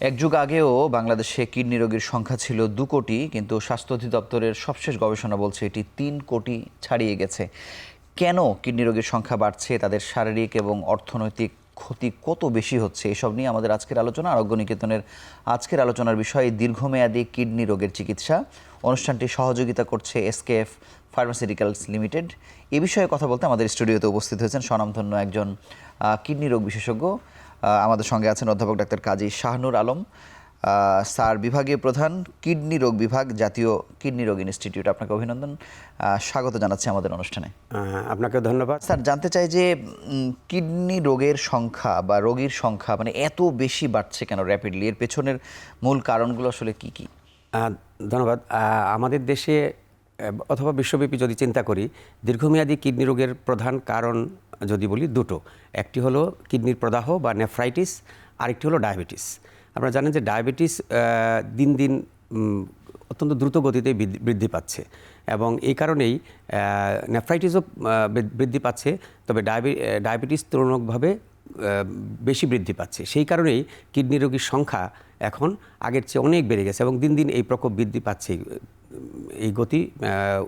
এক যুগ আগেও বাংলাদেশে কিডনি রোগীর সংখ্যা ছিল 2 কোটি, কিন্তু স্বাস্থ্য অধিদপ্তরের সবশেষ গবেষণা বলছে এটি 3 কোটি ছাড়িয়ে গেছে। কেন কিডনি রোগীর সংখ্যা বাড়ছে, তাদের শারীরিক এবং অর্থনৈতিক ক্ষতি কত বেশি হচ্ছে, এসব নিয়ে আমাদের আজকের আলোচনা। আরোগ্য নিকেতনের আজকের আলোচনার বিষয় দীর্ঘমেয়াদী কিডনি রোগের চিকিৎসা। অনুষ্ঠানটি সহযোগিতা করছে এসকেএফ ফার্মাসিউটিক্যালস লিমিটেড। এ বিষয়ে কথা বলতে আমাদের স্টুডিওতে উপস্থিত হয়েছেন স্বনামধন্য একজন কিডনি রোগ বিশেষজ্ঞ। আমাদের সঙ্গে আছেন অধ্যাপক ডাক্তার কাজী শাহনুর আলম স্যার, বিভাগীয় প্রধান, কিডনি রোগ বিভাগ, জাতীয় কিডনি রোগ ইনস্টিটিউট। আপনাকে অভিনন্দন, স্বাগত জানাচ্ছি আমাদের অনুষ্ঠানে। আপনাকে ধন্যবাদ। স্যার, জানতে চাই যে কিডনি রোগের সংখ্যা বা রোগীর সংখ্যা মানে এত বেশি বাড়ছে কেন র্যাপিডলি? এর পেছনের মূল কারণগুলো আসলে কি কি? ধন্যবাদ। আমাদের দেশে অথবা বিশ্বব্যাপী যদি চিন্তা করি, দীর্ঘমেয়াদী কিডনি রোগের প্রধান কারণ যদি বলি দুটো। একটি হলো কিডনির প্রদাহ বা নেফ্রাইটিস, আরেকটি হলো ডায়াবেটিস। আপনারা জানেন যে ডায়াবেটিস দিন দিন অত্যন্ত দ্রুত গতিতে বৃদ্ধি পাচ্ছে এবং এই কারণেই নেফ্রাইটিসও বৃদ্ধি পাচ্ছে, তবে ডায়াবেটিস তুলনামূলকভাবে বেশি বৃদ্ধি পাচ্ছে। সেই কারণেই কিডনি রোগীর সংখ্যা এখন আগের চেয়ে অনেক বেড়ে গেছে এবং দিন দিন এই প্রকোপ বৃদ্ধি পাচ্ছে, এই গতি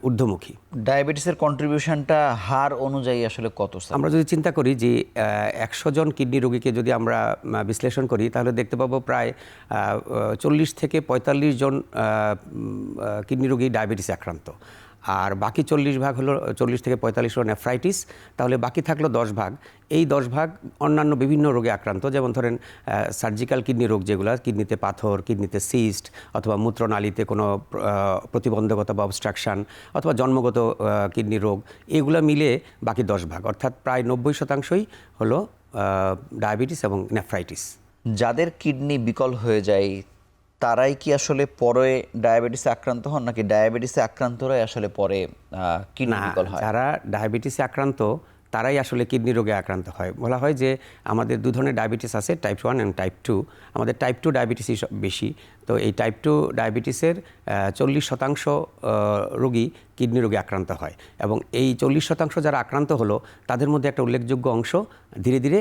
ঊর্ধ্বমুখী। ডায়াবেটিসের কন্ট্রিবিউশনটা হার অনুযায়ী আসলে কত? আমরা যদি চিন্তা করি যে 100 জন কিডনি রোগীকে যদি আমরা বিশ্লেষণ করি, তাহলে দেখতে পাবো প্রায় 40 থেকে 45 জন কিডনি রোগী ডায়াবেটিসে আক্রান্ত, আর বাকি 40 ভাগ হলো 40 থেকে 45 হলো নেফ্রাইটিস। তাহলে বাকি থাকলো 10 ভাগ। এই 10 ভাগ অন্যান্য বিভিন্ন রোগে আক্রান্ত, যেমন ধরেন সার্জিক্যাল কিডনি রোগ, যেগুলো কিডনিতে পাথর, কিডনিতে সিস্ট, অথবা মূত্রনালীতে কোনো প্রতিবন্ধকতা বা অবস্ট্রাকশান, অথবা জন্মগত কিডনি রোগ, এগুলো মিলে বাকি 10 ভাগ, অর্থাৎ প্রায় 90% হলো ডায়াবেটিস এবং নেফ্রাইটিস। যাদের কিডনি বিকল হয়ে যায় তারাই কি আসলে পরে ডায়াবেটিসে আক্রান্ত হন, নাকি ডায়াবেটিসে আক্রান্তরাই আসলে পরে কিডনি বিকল হয়? যারা ডায়াবেটিসে আক্রান্ত তারাই আসলে কিডনি রোগে আক্রান্ত হয়। বলা হয় যে আমাদের 2 ধরনের ডায়াবেটিস আছে, টাইপ 1 এবং টাইপ 2। আমাদের টাইপ 2 ডায়াবেটিসই বেশি। তো এই টাইপ 2 ডায়াবেটিসের 40% রোগী কিডনি রোগে আক্রান্ত হয় এবং এই 40% যারা আক্রান্ত হলো তাদের মধ্যে একটা উল্লেখযোগ্য অংশ ধীরে ধীরে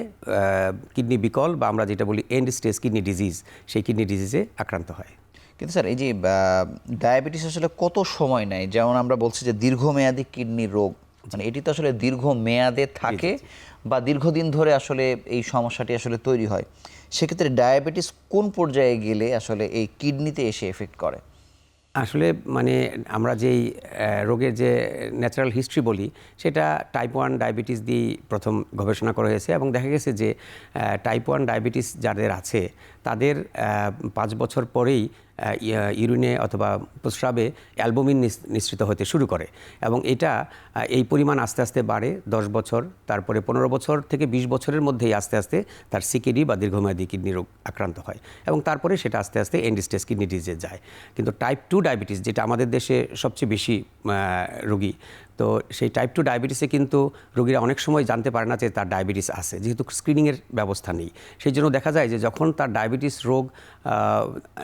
কিডনি বিকল বা আমরা যেটা বলি এন্ড স্টেজ কিডনি ডিজিজ, সেই কিডনি ডিজিজে আক্রান্ত হয়। কিন্তু স্যার, এই যে ডায়াবেটিস আসলে কত সময় নেয়? যেমন আমরা বলছি যে দীর্ঘমেয়াদী কিডনি রোগ, মানে এটি তো আসলে দীর্ঘ মেয়াদে থাকে বা দীর্ঘদিন ধরে আসলে এই সমস্যাটি আসলে তৈরি হয়। সেক্ষেত্রে ডায়াবেটিস কোন পর্যায়ে গেলে আসলে এই কিডনিতে এসে এফেক্ট করে? আসলে মানে আমরা যেই রোগের যে ন্যাচারাল হিস্ট্রি বলি, সেটা টাইপ 1 ডায়াবেটিস দিয়েই প্রথম গবেষণা করা হয়েছে এবং দেখা গেছে যে টাইপ 1 ডায়াবেটিস যাদের আছে তাদের 5 বছর পরেই ইউরিনে অথবা প্রস্রাবে অ্যালবুমিন নিঃসৃত হতে শুরু করে এবং এটা এই পরিমাণ আস্তে আস্তে বাড়ে 10 বছর, তারপরে 15 বছর থেকে 20 বছরের মধ্যেই আস্তে আস্তে তার সিকেডি বা দীর্ঘমেয়াদী কিডনি রোগ আক্রান্ত হয় এবং তারপরে সেটা আস্তে আস্তে এন্ড স্টেজ কিডনি ডিজিজে যায়। কিন্তু টাইপ 2 ডায়াবেটিস, যেটা আমাদের দেশে সবচেয়ে বেশি রোগী, তো সেই টাইপ 2 ডায়াবেটিসে কিন্তু রোগীরা অনেক সময় জানতে পারে না যে তার ডায়াবেটিস আছে, যেহেতু স্ক্রিনিংয়ের ব্যবস্থা নেই। সেই জন্য দেখা যায় যে যখন তার ডায়াবেটিস রোগ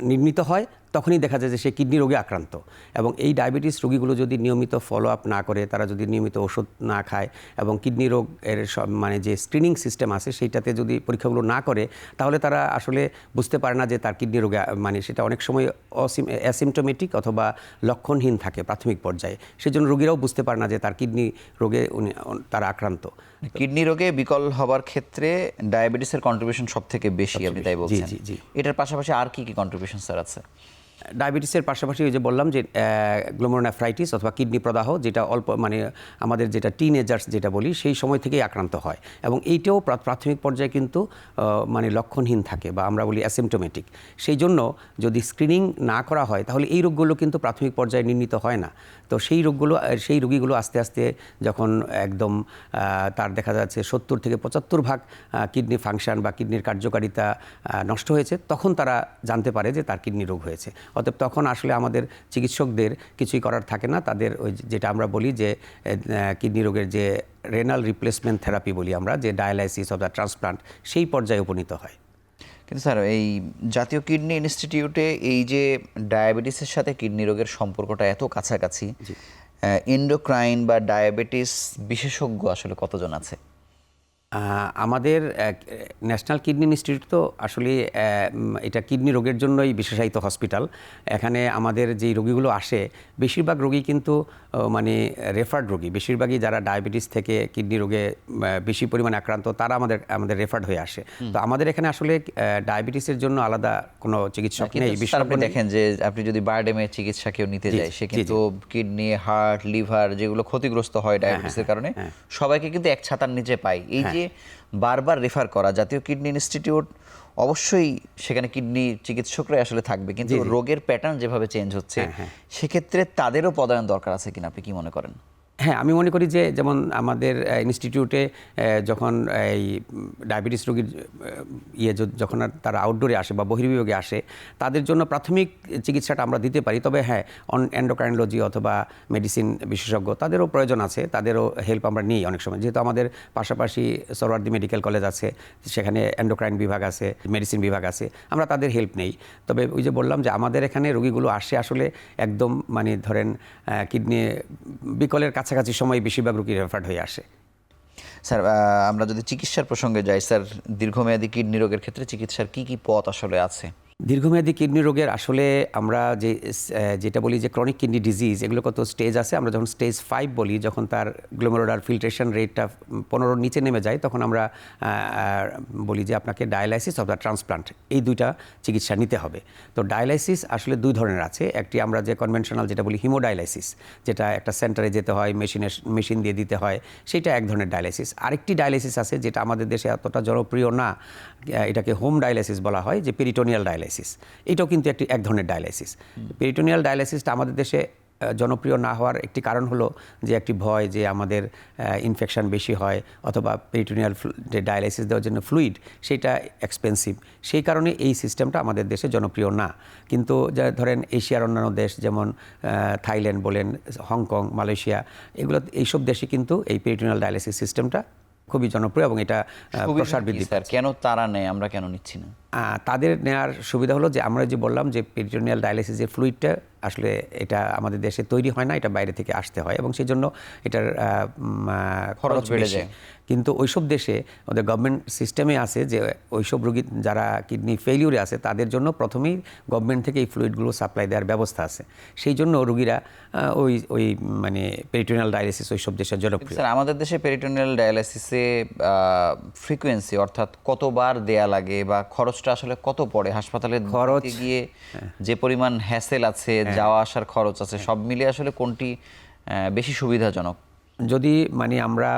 নির্ণীত হয় তখনই দেখা যায় যে সে কিডনি রোগে আক্রান্ত। এবং এই ডায়াবেটিস রোগীগুলো যদি নিয়মিত ফলো আপ না করে, তারা যদি নিয়মিত ওষুধ না খায় এবং কিডনি রোগ এর মানে যে স্ক্রিনিং সিস্টেম আছে সেইটাতে যদি পরীক্ষাগুলো না করে, তাহলে তারা আসলে বুঝতে পারে না যে তার কিডনি রোগে, মানে সেটা অনেক সময় অ্যাসিমটোমেটিক অথবা লক্ষণহীন থাকে প্রাথমিক পর্যায়ে। সেই জন্য রোগীরাও বুঝতে পারে না যে তার কিডনি রোগে তারা আক্রান্ত। কিডনি রোগে বিকল হবার ক্ষেত্রে ডায়াবেটিসের কন্ট্রিবিউশন সব থেকে বেশি, আপনি তাই বলছেন? জি জি। এটার পাশাপাশি আর কি কি কন্ট্রিবিউশন স্যার আছে? ডায়াবেটিসের পাশাপাশি ওই যে বললাম যে গ্লোমেরুনেফ্রাইটিস অথবা কিডনি প্রদাহ, যেটা অল্প মানে আমাদের যেটা টিনেজার্স যেটা বলি, সেই সময় থেকেই আক্রান্ত হয় এবং এইটাও প্রাথমিক পর্যায়ে কিন্তু মানে লক্ষণহীন থাকে বা আমরা বলি অ্যাসিমটোমেটিক। সেই জন্য যদি স্ক্রিনিং না করা হয় তাহলে এই রোগগুলো কিন্তু প্রাথমিক পর্যায়ে নির্ণীত হয় না। তো সেই রোগীগুলো আস্তে আস্তে যখন একদম তার দেখা যাচ্ছে 70 থেকে 75 ভাগ কিডনি ফাংশন বা কিডনির কার্যকারিতা নষ্ট হয়েছে, তখন তারা জানতে পারে যে তার কিডনি রোগ হয়েছে। অতএব তখন আসলে আমাদের চিকিৎসকদের কিছুই করার থাকে না, তাদের ওই যেটা আমরা বলি যে কিডনি রোগের যে রেনাল রিপ্লেসমেন্ট থেরাপি বলি আমরা, যে ডায়ালাইসিস অথবা ট্রান্সপ্লান্ট, সেই পর্যায়ে উপনীত হয়। কিন্তু স্যার, এই জাতীয় কিডনি ইনস্টিটিউটে এই যে ডায়াবেটিসের সাথে কিডনি রোগের সম্পর্কটা এত কাছাকাছি, এন্ডোক্রাইন বা ডায়াবেটিস বিশেষজ্ঞ আসলে কতজন আছে? আমাদের ন্যাশনাল কিডনি ইনস্টিটিউট তো আসলে এটা কিডনি রোগের জন্যই বিশেষায়িত হসপিটাল। এখানে আমাদের যেই রোগীগুলো আসে বেশিরভাগ রোগী কিন্তু মানে রেফার্ড রোগী, বেশিরভাগই যারা ডায়াবেটিস থেকে কিডনি রোগে বেশি পরিমাণে আক্রান্ত তারা আমাদের রেফার্ড হয়ে আসে। তো আমাদের এখানে আসলে ডায়াবেটিসের জন্য আলাদা কোনো চিকিৎসক নেই। আপনি দেখেন যে আপনি যদি বায়োডেমের চিকিৎসা কেউ নিতে যায় সে কিন্তু কিডনি, হার্ট, লিভার যেগুলো ক্ষতিগ্রস্ত হয় ডায়াবেটিসের কারণে সবাইকে কিন্তু এক ছাতার নিচে পায়। এই যে বারবার রেফার করা, জাতীয় কিডনি ইনস্টিটিউট অবশ্যই সেখানে কিডনি চিকিৎসকরাই আসলে থাকবে, কিন্তু রোগের প্যাটার্ন যেভাবে চেঞ্জ হচ্ছে সেক্ষেত্রে তাদেরও পদায়ন দরকার আছে কিনা আপনি কি মনে করেন? হ্যাঁ, আমি মনে করি যে যেমন আমাদের ইনস্টিটিউটে যখন এই ডায়াবেটিস রোগীর যখন তারা আউটডোরে আসে বা বহির্বিভাগে আসে তাদের জন্য প্রাথমিক চিকিৎসাটা আমরা দিতে পারি। তবে হ্যাঁ, এন্ডোক্রাইনোলজি অথবা মেডিসিন বিশেষজ্ঞ তাদেরও প্রয়োজন আছে, তাদেরও হেল্প আমরা নিই অনেক সময়। যেহেতু আমাদের পাশাপাশি সোহরাওয়ার্দী মেডিকেল কলেজ আছে, সেখানে এন্ডোক্রাইন বিভাগ আছে, মেডিসিন বিভাগ আছে, আমরা তাদের হেল্প নেই। তবে ওই যে বললাম যে আমাদের এখানে রোগীগুলো আসে আসলে একদম মানে ধরেন কিডনি বিকলের কাছাকাছি সময় বেশিরভাগ রোগী রেফার্ড হয়ে আসে। স্যার, আমরা যদি চিকিৎসার প্রসঙ্গে যাই, স্যার দীর্ঘমেয়াদী কিডনি রোগের ক্ষেত্রে চিকিৎসার কি কি পথ আসলে আছে? দীর্ঘমেয়াদী কিডনি রোগের আসলে আমরা যেটা বলি যে ক্রনিক কিডনি ডিজিজ, এগুলো কত স্টেজ আছে। আমরা যখন স্টেজ 5 বলি, যখন তার গ্লোমেরুলার ফিল্ট্রেশন রেটটা 15 নিচে নেমে যায়, তখন আমরা বলি যে আপনাকে ডায়ালাইসিস অথবা ট্রান্সপ্লান্ট, এই দুইটা চিকিৎসা নিতে হবে। তো ডায়ালাইসিস আসলে দুই ধরনের আছে। একটি আমরা যে কনভেনশনাল যেটা বলি হিমোডায়ালাইসিস, যেটা একটা সেন্টারে যেতে হয়, মেশিন দিয়ে দিতে হয়, সেটা এক ধরনের ডায়ালাইসিস। আরেকটি ডায়ালাইসিস আছে যেটা আমাদের দেশে এতটা জনপ্রিয় না, এটাকে হোম ডায়ালাইসিস বলা হয়, যে পেরিটোনিয়াল ডায়ালাইসিস। এটাও কিন্তু এক ধরনের ডায়ালাইসিস। পেরিটোনিয়াল ডায়ালাইসিসটা আমাদের দেশে জনপ্রিয় না হওয়ার একটি কারণ হলো যে একটি ভয় যে আমাদের ইনফেকশন বেশি হয়, অথবা পেরিটোনিয়াল যে ডায়ালাইসিস দেওয়ার জন্য ফ্লুইড সেটা এক্সপেন্সিভ, সেই কারণে এই সিস্টেমটা আমাদের দেশে জনপ্রিয় না। কিন্তু যা ধরেন এশিয়ার অন্যান্য দেশ যেমন থাইল্যান্ড বলেন, হংকং, মালয়েশিয়া, এইসব দেশে কিন্তু এই পেরিটোনিয়াল ডায়ালাইসিস সিস্টেমটা খুবই জনপ্রিয় এবং এটা প্রসার বৃদ্ধি। স্যার কেন তারা নেয়, আমরা কেন নিচ্ছি না? তাদের নেওয়ার সুবিধা হলো যে আমরা যে বললাম যে পেরিটোনিয়াল ডায়ালাইসিসের ফ্লুইডটা আসলে এটা আমাদের দেশে তৈরি হয় না, এটা বাইরে থেকে আসতে হয় এবং সেই জন্য এটার খরচ বেড়ে যায়। কিন্তু ওইসব দেশে ওদের গভর্নমেন্ট সিস্টেমে আছে যে ওইসব রোগী যারা কিডনি ফেলিউরে আছে তাদের জন্য প্রথমেই গভর্নমেন্ট থেকে এই ফ্লুইডগুলো সাপ্লাই দেওয়ার ব্যবস্থা আছে। সেই জন্য রোগীরা ওই মানে পেরিটোনিয়াল ডায়ালাইসিস ওইসব দেশের জনপ্রিয়। স্যার আমাদের দেশে পেরিটোনিয়াল ডায়ালাইসিসে ফ্রিকোয়েন্সি অর্থাৎ কতবার দেয়া লাগে বা খরচটা আসলে কত পড়ে? হাসপাতালে খরচ গিয়ে যে পরিমাণ হ্যাসেল আছে, যাওয়া আসার খরচ আছে, সব মিলিয়ে আসলে কোনটি বেশি সুবিধাজনক? যদি মানে আমরা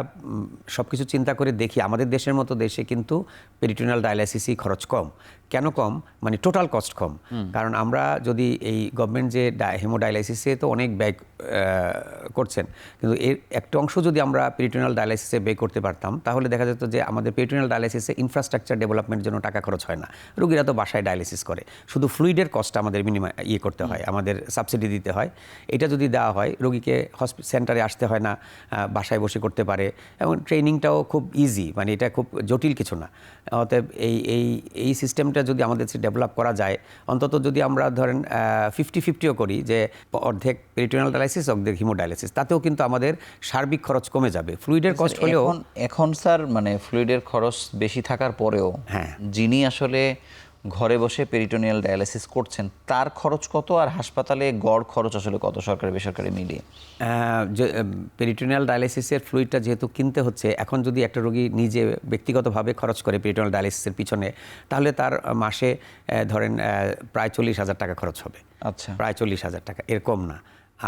সব কিছু চিন্তা করে দেখি, আমাদের দেশের মতো দেশে কিন্তু পেরিটোনিয়াল ডায়ালাইসিসই খরচ কম। কেন কম? মানে টোটাল কস্ট কম। কারণ আমরা যদি এই গভর্নমেন্ট যে হেমোডায়ালাইসিসে তো অনেক ব্যয় করছেন, কিন্তু এর একটা অংশ যদি আমরা পেরিটোনিয়াল ডায়ালাইসিসে ব্যয় করতে পারতাম তাহলে দেখা যেত যে আমাদের পেরিটোনিয়াল ডায়ালাইসিসে ইনফ্রাস্ট্রাকচার ডেভেলপমেন্টের জন্য টাকা খরচ হয় না। রোগীরা তো বাসায় ডায়ালাইসিস করে, শুধু ফ্লুইডের কস্টটা আমাদের করতে হয়, আমাদের সাবসিডি দিতে হয়। এটা যদি দেওয়া হয়, রোগীকে সেন্টারে আসতে হয় না, বাসায় বসে করতে পারে এবং ট্রেনিংটাও খুব ইজি, মানে এটা খুব জটিল কিছু না। অতএব এই সিস্টেমটা যদি আমাদের ডেভেলপ করা যায়, অন্তত যদি আমরা ধরেন 50-50ও করি, যে অর্ধেক পেরিটোনিয়াল ডায়ালাইসিস অর্ধেক হিমোডায়ালাইসিস, তাতেও কিন্তু আমাদের সার্বিক খরচ কমে যাবে। ফ্লুইডের কস্ট হলেও এখন স্যার মানে ফ্লুইডের খরচ বেশি থাকার পরেও যিনি আসলে ঘরে বসে পেরিটোনিয়াল ডায়ালাইসিস করছেন তার খরচ কত, আর হাসপাতালে গড় খরচ আসলে কত সরকারি বেসরকারি মিলিয়ে? পেরিটোনিয়াল ডায়ালাইসিসের ফ্লুইডটা যেহেতু কিনতে হচ্ছে, এখন যদি একটা রোগী নিজে ব্যক্তিগতভাবে খরচ করে পেরিটোনিয়াল ডায়ালাইসিসের পিছনে, তাহলে তার মাসে ধরেন প্রায় 40,000 টাকা খরচ হবে। আচ্ছা, প্রায় 40,000 টাকা, এর কম না।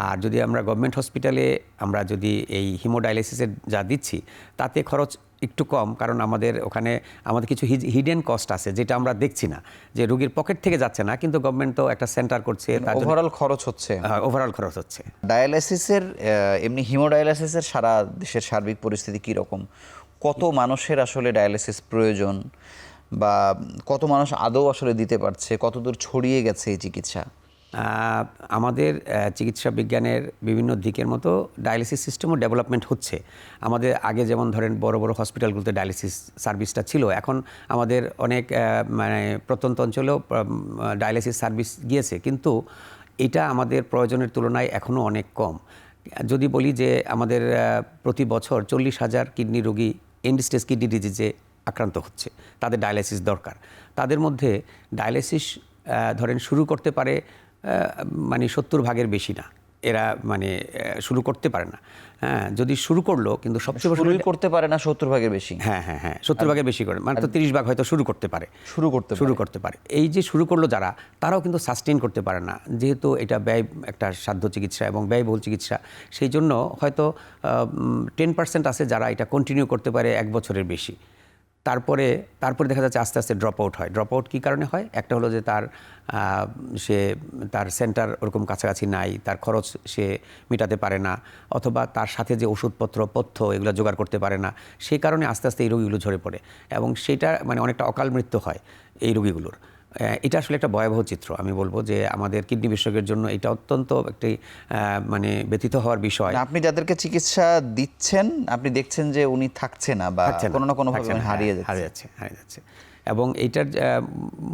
আর যদি আমরা গভর্নমেন্ট হসপিটালে আমরা যদি এই হিমোডায়ালাইসিসের যা দিচ্ছি তাতে খরচ একটু কম, কারণ আমাদের ওখানে কিছু হিডেন কস্ট আছে যেটা আমরা দেখছি না, যে রোগীর পকেট থেকে যাচ্ছে না, কিন্তু গভর্নমেন্ট তো একটা সেন্টার করছে, ওভারঅল খরচ হচ্ছে। ওভারঅল খরচ হচ্ছে। ডায়ালাইসিসের এমনি হিমোডায়ালাইসিসের সারা দেশের সার্বিক পরিস্থিতি কী রকম? কত মানুষের আসলে ডায়ালাইসিস প্রয়োজন, বা কত মানুষ আদৌ আসলে দিতে পারছে, কতদূর ছড়িয়ে গেছে এই চিকিৎসা? আমাদের চিকিৎসা বিজ্ঞানের বিভিন্ন দিকের মতো ডায়ালিসিস সিস্টেমও ডেভেলপমেন্ট হচ্ছে। আমাদের আগে যেমন ধরেন বড় বড় হসপিটালগুলোতে ডায়ালিসিস সার্ভিসটা ছিল, এখন আমাদের অনেক মানে প্রত্যন্ত অঞ্চলেও ডায়ালিসিস সার্ভিস গিয়েছে, কিন্তু এটা আমাদের প্রয়োজনের তুলনায় এখনও অনেক কম। যদি বলি যে আমাদের প্রতি বছর 40,000 কিডনি রোগী এন্ড স্টেজ কিডনি ডিজিজে আক্রান্ত হচ্ছে, তাদের ডায়ালাইসিস দরকার। তাদের মধ্যে ডায়ালাইসিস ধরেন শুরু করতে পারে মানে 70 ভাগের বেশি না, এরা মানে শুরু করতে পারে না। হ্যাঁ, যদি শুরু করলো কিন্তু সবচেয়ে শুরু করতে পারে না 70 ভাগের বেশি। হ্যাঁ 70 ভাগের বেশি করে, মানে তো 30 ভাগ হয়তো শুরু করতে পারে। শুরু করতে পারে। এই যে শুরু করলো যারা, তারাও কিন্তু সাস্টেইন করতে পারে না, যেহেতু এটা ব্যয় একটা সাধ্য চিকিৎসা এবং ব্যয়বহুল চিকিৎসা। সেই জন্য হয়তো 10% আছে যারা এটা কন্টিনিউ করতে পারে 1 বছরের বেশি। তারপরে দেখা যাচ্ছে আস্তে আস্তে ড্রপ আউট হয়। ড্রপ আউট কী কারণে হয়? একটা হলো যে তার সেন্টার ওরকম কাছাকাছি নাই, তার খরচ সে মেটাতে পারে না, অথবা তার সাথে যে ওষুধপত্র পথ্য এগুলো জোগাড় করতে পারে না। সেই কারণে আস্তে আস্তে এই রোগীগুলো ঝরে পড়ে এবং সেটা মানে অনেকটা অকাল মৃত্যু হয় এই রোগীগুলোর। এটা আসলে একটা ভয়াবহ চিত্র। আমি বলবো যে আমাদের কিডনি বিশেষজ্ঞের জন্য এটা অত্যন্ত একটি মানে ব্যথিত হওয়ার বিষয়। আপনি যাদেরকে চিকিৎসা দিচ্ছেন, আপনি দেখছেন যে উনি থাকছে না বা কোনো না কোনোভাবে হারিয়ে যাচ্ছে। এবং এইটার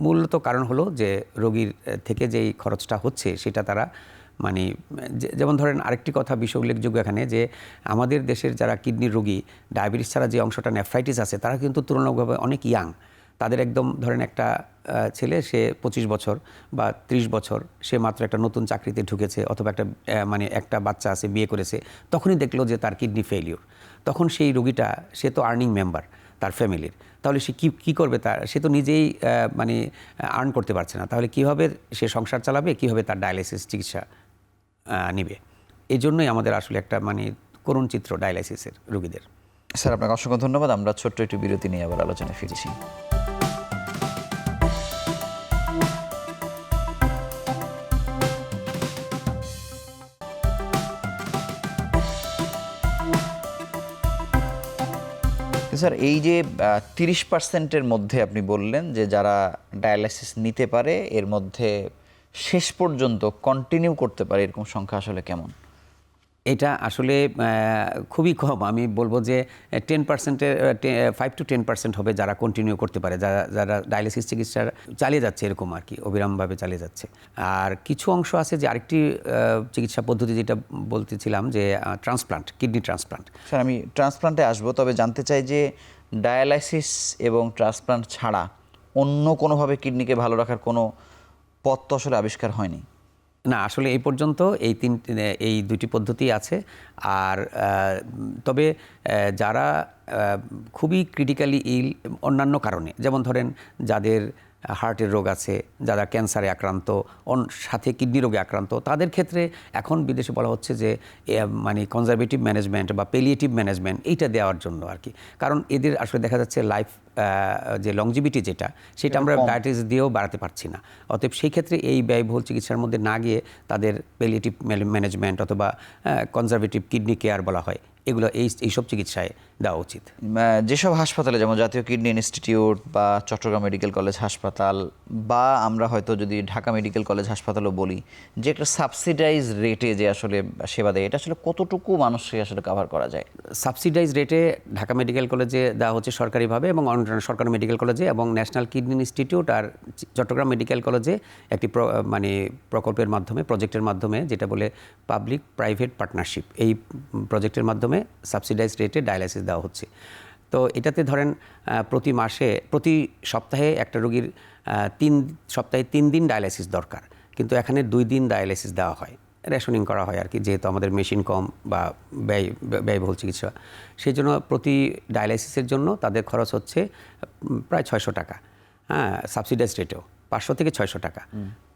মূলত কারণ হলো যে রোগীর থেকে যেই খরচটা হচ্ছে সেটা তারা মানে যেমন ধরেন আরেকটি কথা বিষয় উল্লেখযোগ্য এখানে, যে আমাদের দেশের যারা কিডনির রোগী, ডায়াবেটিস ছাড়া যে অংশটা নেফ্রাইটিস আছে, তারা কিন্তু তুলনামূলকভাবে অনেক ইয়াং। তাদের একদম ধরেন একটা ছেলে, সে 25 বছর বা 30 বছর, সে মাত্র একটা নতুন চাকরিতে ঢুকেছে, অথবা একটা বাচ্চা আছে, বিয়ে করেছে, তখনই দেখলো যে তার কিডনি ফেইলিউর। তখন সেই রোগীটা, সে তো আর্নিং মেম্বার তার ফ্যামিলির, তাহলে সে কী করবে? সে তো নিজেই মানে আর্ন করতে পারছে না, তাহলে কীভাবে সে সংসার চালাবে, কীভাবে তার ডায়ালাইসিস চিকিৎসা নেবে? এই জন্যই আমাদের আসলে একটা মানে করুণ চিত্র ডায়ালাইসিসের রোগীদের। স্যার, আপনাকে অসংখ্য ধন্যবাদ। আমরা ছোট্ট একটু বিরতি নিয়ে আবার আলোচনায় ফিরছি। স্যার, এই যে 30%-এর মধ্যে আপনি বললেন যে যারা ডায়ালাইসিস নিতে পারে, এর মধ্যে শেষ পর্যন্ত কন্টিনিউ করতে পারে, এরকম সংখ্যা আসলে কেমন? এটা আসলে খুবই কম। আমি বলবো যে 10%-এর 5 to 10% হবে যারা কন্টিনিউ করতে পারে, যারা ডায়ালিসিস চিকিৎসা চালিয়ে যাচ্ছে, এরকম আর কি অবিরামভাবে চালিয়ে যাচ্ছে। আর কিছু অংশ আছে যে আরেকটি চিকিৎসা পদ্ধতি যেটা বলতেছিলাম, যে ট্রান্সপ্লান্ট, কিডনি ট্রান্সপ্লান্ট। স্যার, আমি ট্রান্সপ্লান্টে আসবো, তবে জানতে চাই যে ডায়ালাইসিস এবং ট্রান্সপ্লান্ট ছাড়া অন্য কোনোভাবে কিডনিকে ভালো রাখার কোনো পথ তো আসলে আবিষ্কার হয়নি। না, আসলে এই পর্যন্ত এই দুটি পদ্ধতি আছে। আর তবে যারা খুবই ক্রিটিক্যালি ইল অন্যান্য কারণে, যেমন ধরেন যাদের হার্টের রোগ আছে, যারা ক্যান্সারে আক্রান্ত, সাথে কিডনি রোগে আক্রান্ত, তাদের ক্ষেত্রে এখন বিদেশে বলা হচ্ছে যে মানে কনজারভেটিভ ম্যানেজমেন্ট বা পেলিয়েটিভ ম্যানেজমেন্ট এইটা দেওয়ার জন্য আর কি। কারণ এদের আসলে দেখা যাচ্ছে লাইফ যে লংজিভিটি যেটা, সেটা আমরা ডায়াবেটিস দিয়েও বাড়াতে পারছি না। অতএব সেই ক্ষেত্রে এই ব্যয়বহুল চিকিৎসার মধ্যে না গিয়ে তাদের পেলিয়েটিভ ম্যানেজমেন্ট অথবা কনজারভেটিভ কিডনি কেয়ার বলা হয়, এগুলো এইসব চিকিৎসায় দেওয়া উচিত। যেসব হাসপাতালে, যেমন জাতীয় কিডনি ইনস্টিটিউট বা চট্টগ্রাম মেডিকেল কলেজ হাসপাতাল, বা আমরা হয়তো যদি ঢাকা মেডিকেল কলেজ হাসপাতালও বলি, যে একটা সাবসিডাইজ রেটে যে আসলে সেবা দেয়, এটা আসলে কতটুকু মানুষকে আসলে কভার করা যায়? সাবসিডাইজ রেটে ঢাকা মেডিকেল কলেজে দেওয়া হচ্ছে সরকারিভাবে, এবং সরকারি মেডিকেল কলেজে এবং ন্যাশনাল কিডনি ইনস্টিটিউট আর চট্টগ্রাম মেডিকেল কলেজে একটি মানে প্রকল্পের মাধ্যমে, প্রজেক্টের মাধ্যমে, যেটা বলে পাবলিক প্রাইভেট পার্টনারশিপ, এই প্রজেক্টের মাধ্যমে সাবসিডাইজ রেটে ডায়ালাইসিস দেওয়া হচ্ছে। তো এটাতে ধরেন প্রতি সপ্তাহে একটা রোগীর 3 দিন ডায়ালাইসিস দরকার, কিন্তু এখানে 2 দিন ডায়ালাইসিস দেওয়া হয়, রেশনিং করা হয় আর কি, যেহেতু আমাদের মেশিন কম বা ব্যয়বহুল চিকিৎসা। সেই জন্য প্রতি ডায়ালাইসিসের জন্য তাদের খরচ হচ্ছে প্রায় 600 টাকা, হ্যাঁ, সাবসিডাইজ রেটেও 500 থেকে 600 টাকা।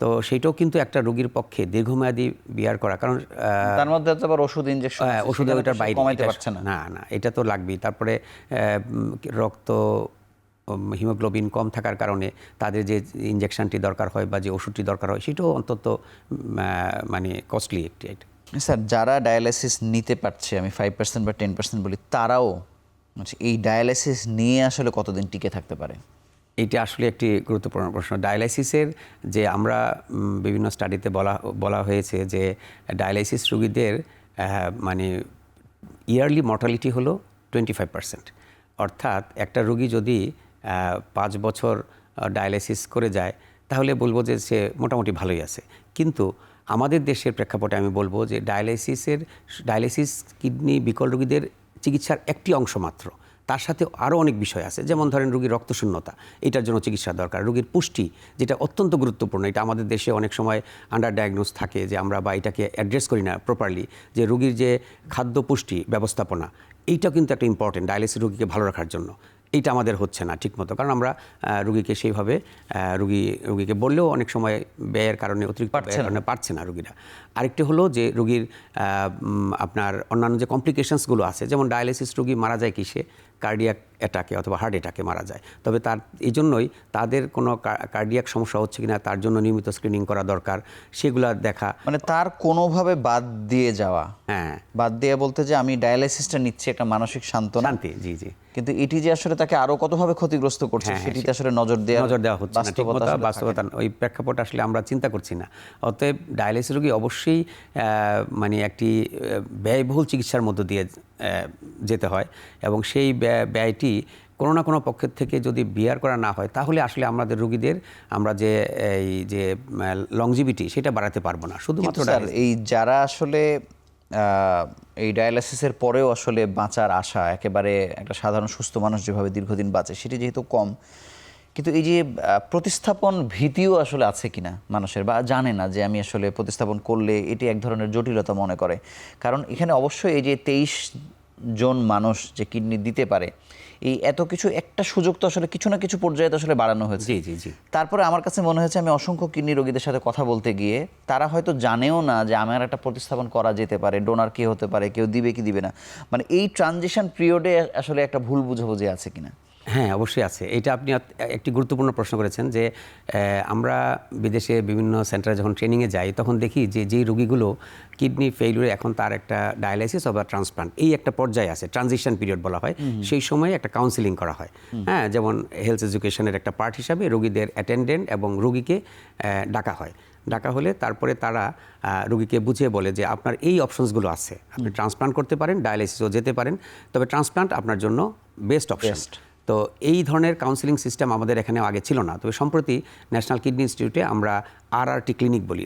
তো সেইটাও কিন্তু একটা রোগীর পক্ষে দীর্ঘমেয়াদী বিয়ার করা, কারণ তার মধ্যে তো আবার ওষুধ, ইনজেকশন, ওষুধে ওইটার বাইরে কমাইতে পারছে না। না, এটা তো লাগবেই। তারপরে রক্ত হিমোগ্লোবিন কম থাকার কারণে তাদের যে ইনজেকশনটি দরকার হয় বা যে ওষুধটি দরকার হয়, সেটাও অন্তত মানে কস্টলি একটি। স্যার, যারা ডায়ালাইসিস নিতে পারছে, আমি 5% বা 10% বলি, তারাও এই ডায়ালাইসিস নিয়ে আসলে কতদিন টিকে থাকতে পারে? এইটা আসলে একটি গুরুত্বপূর্ণ প্রশ্ন। ডায়ালাইসিসের যে আমরা বিভিন্ন স্টাডিতে বলা হয়েছে যে ডায়ালাইসিস রোগীদের মানে ইয়ারলি মর্টালিটি হলো 25%। অর্থাৎ একটা রোগী যদি 5 বছর ডায়ালাইসিস করে যায়, তাহলে বলবো যে সে মোটামুটি ভালোই আছে। কিন্তু আমাদের দেশের প্রেক্ষাপটে আমি বলবো যে ডায়ালাইসিস কিডনি বিকল রোগীদের চিকিৎসার একটি অংশ মাত্র। তার সাথে আরও অনেক বিষয় আছে, যেমন ধরেন রোগীর রক্তশূন্যতা, এটার জন্য চিকিৎসা দরকার, রোগীর পুষ্টি যেটা অত্যন্ত গুরুত্বপূর্ণ, এটা আমাদের দেশে অনেক সময় আন্ডার ডায়াগনোস থাকে যে আমরা বা এটাকে অ্যাড্রেস করি না প্রপারলি, যে রোগীর যে খাদ্য পুষ্টি ব্যবস্থাপনা এইটাও কিন্তু একটা ইম্পর্টেন্ট ডায়ালিসিস রোগীকে ভালো রাখার জন্য। এইটা আমাদের হচ্ছে না ঠিকমতো, কারণ আমরা রোগীকে সেইভাবে রোগীকে বললেও অনেক সময় ব্যয়ের কারণে অতিরিক্ত ব্যয়ের কারণে পারছে না রোগীরা। আরেকটি হলো যে রোগীর আপনার অন্যান্য যে কমপ্লিকেশনসগুলো আছে, যেমন ডায়ালিসিস রোগী মারা যায় কিসে, কার্ডিয়াক অ্যাটাকে অথবা হার্ট অ্যাটাকে মারা যায়। তবে তার এই জন্যই তাদের কোনো কার্ডিয়াক সমস্যা হচ্ছে কিনা তার জন্য নিয়মিত স্ক্রিনিং করা দরকার, সেগুলা দেখা। মানে তার কোনোভাবে বাদ দিয়ে যাওয়া, হ্যাঁ, বাদ দিয়ে বলতে যে আমি ডায়ালাইসিসটা নিচ্ছি একটা মানসিক সান্ত্বনা, শান্তি, জি জি, কিন্তু এটি যে আসলে তাকে আরো কতভাবে ক্ষতিগ্রস্ত করছে সেটিতে আসলে নজর দেওয়া হচ্ছে না, ঠিকমতো বাস্তবতা ওই প্রেক্ষাপট আসলে আমরা চিন্তা করছি না। অতএব ডায়ালিসিস রোগী অবশ্যই মানে একটি ব্যয়বহুল চিকিৎসার মধ্য দিয়ে যেতে হয়, এবং সেই ব্যয়টি কোনো না কোনো পক্ষের থেকে যদি বিয়ার করা না হয় তাহলে আসলে আমাদের রোগীদের আমরা যে এই যে লংজিভিটি সেটা বাড়াতে পারবো না। শুধুমাত্র এই যারা আসলে এই ডায়ালাইসিসের পরেও আসলে বাঁচার আশা, একেবারে একটা সাধারণ সুস্থ মানুষ যেভাবে দীর্ঘদিন বাঁচে সেটি যেহেতু কম, কিন্তু এই যে প্রতিস্থাপন ভীতিও আসলে আছে কিনা মানুষের, বা জানে না যে আমি আসলে প্রতিস্থাপন করলে এটি এক ধরনের জটিলতা মনে করে। কারণ এখানে অবশ্যই এই যে 23 জন মানুষ যে কিডনি দিতে পারে, এই এত কিছু একটা সুযোগ তো আসলে কিছু না কিছু পর্যায়ে তো আসলে বাড়ানো হয়েছে। জি জি জি। তারপরে আমার কাছে মনে হয়েছে আমি অসংখ্য কিডনি রোগীদের সাথে কথা বলতে গিয়ে তারা হয়তো জানেও না যে আমার একটা প্রতিস্থাপন করা যেতে পারে, ডোনার কে হতে পারে, কেউ দিবে কি দিবে না, মানে এই ট্রানজিশন পিরিয়ডে আসলে একটা ভুল বুঝাবুঝি আছে কিনা। হ্যাঁ, অবশ্যই আছে। এটা আপনি একটি গুরুত্বপূর্ণ প্রশ্ন করেছেন যে আমরা বিদেশে বিভিন্ন সেন্টারে যখন ট্রেনিংয়ে যাই তখন দেখি যে যেই রোগীগুলো কিডনি ফেইলিউরে এখন তার একটা ডায়ালাইসিস অথবা ট্রান্সপ্লান্ট এই একটা পর্যায়ে আছে, ট্রানজিশন পিরিয়ড বলা হয়, সেই সময় একটা কাউন্সিলিং করা হয়। হ্যাঁ, যেমন হেলথ এডুকেশনের একটা পার্ট হিসাবে রোগীদের অ্যাটেন্ডেন্ট এবং রোগীকে ডাকা হয়। ডাকা হলে তারপরে তারা রোগীকে বুঝিয়ে বলে যে আপনার এই অপশনসগুলো আছে, আপনি ট্রান্সপ্লান্ট করতে পারেন, ডায়ালাইসিসও যেতে পারেন, তবে ট্রান্সপ্লান্ট আপনার জন্য বেস্ট অপশন। তো এই ধরনের কাউন্সিলিং সিস্টেম আমাদের এখানে আগে ছিল না। তবে সম্প্রতি ন্যাশনাল কিডনি ইনস্টিটিউটে আমরা RRT ক্লিনিক বলি,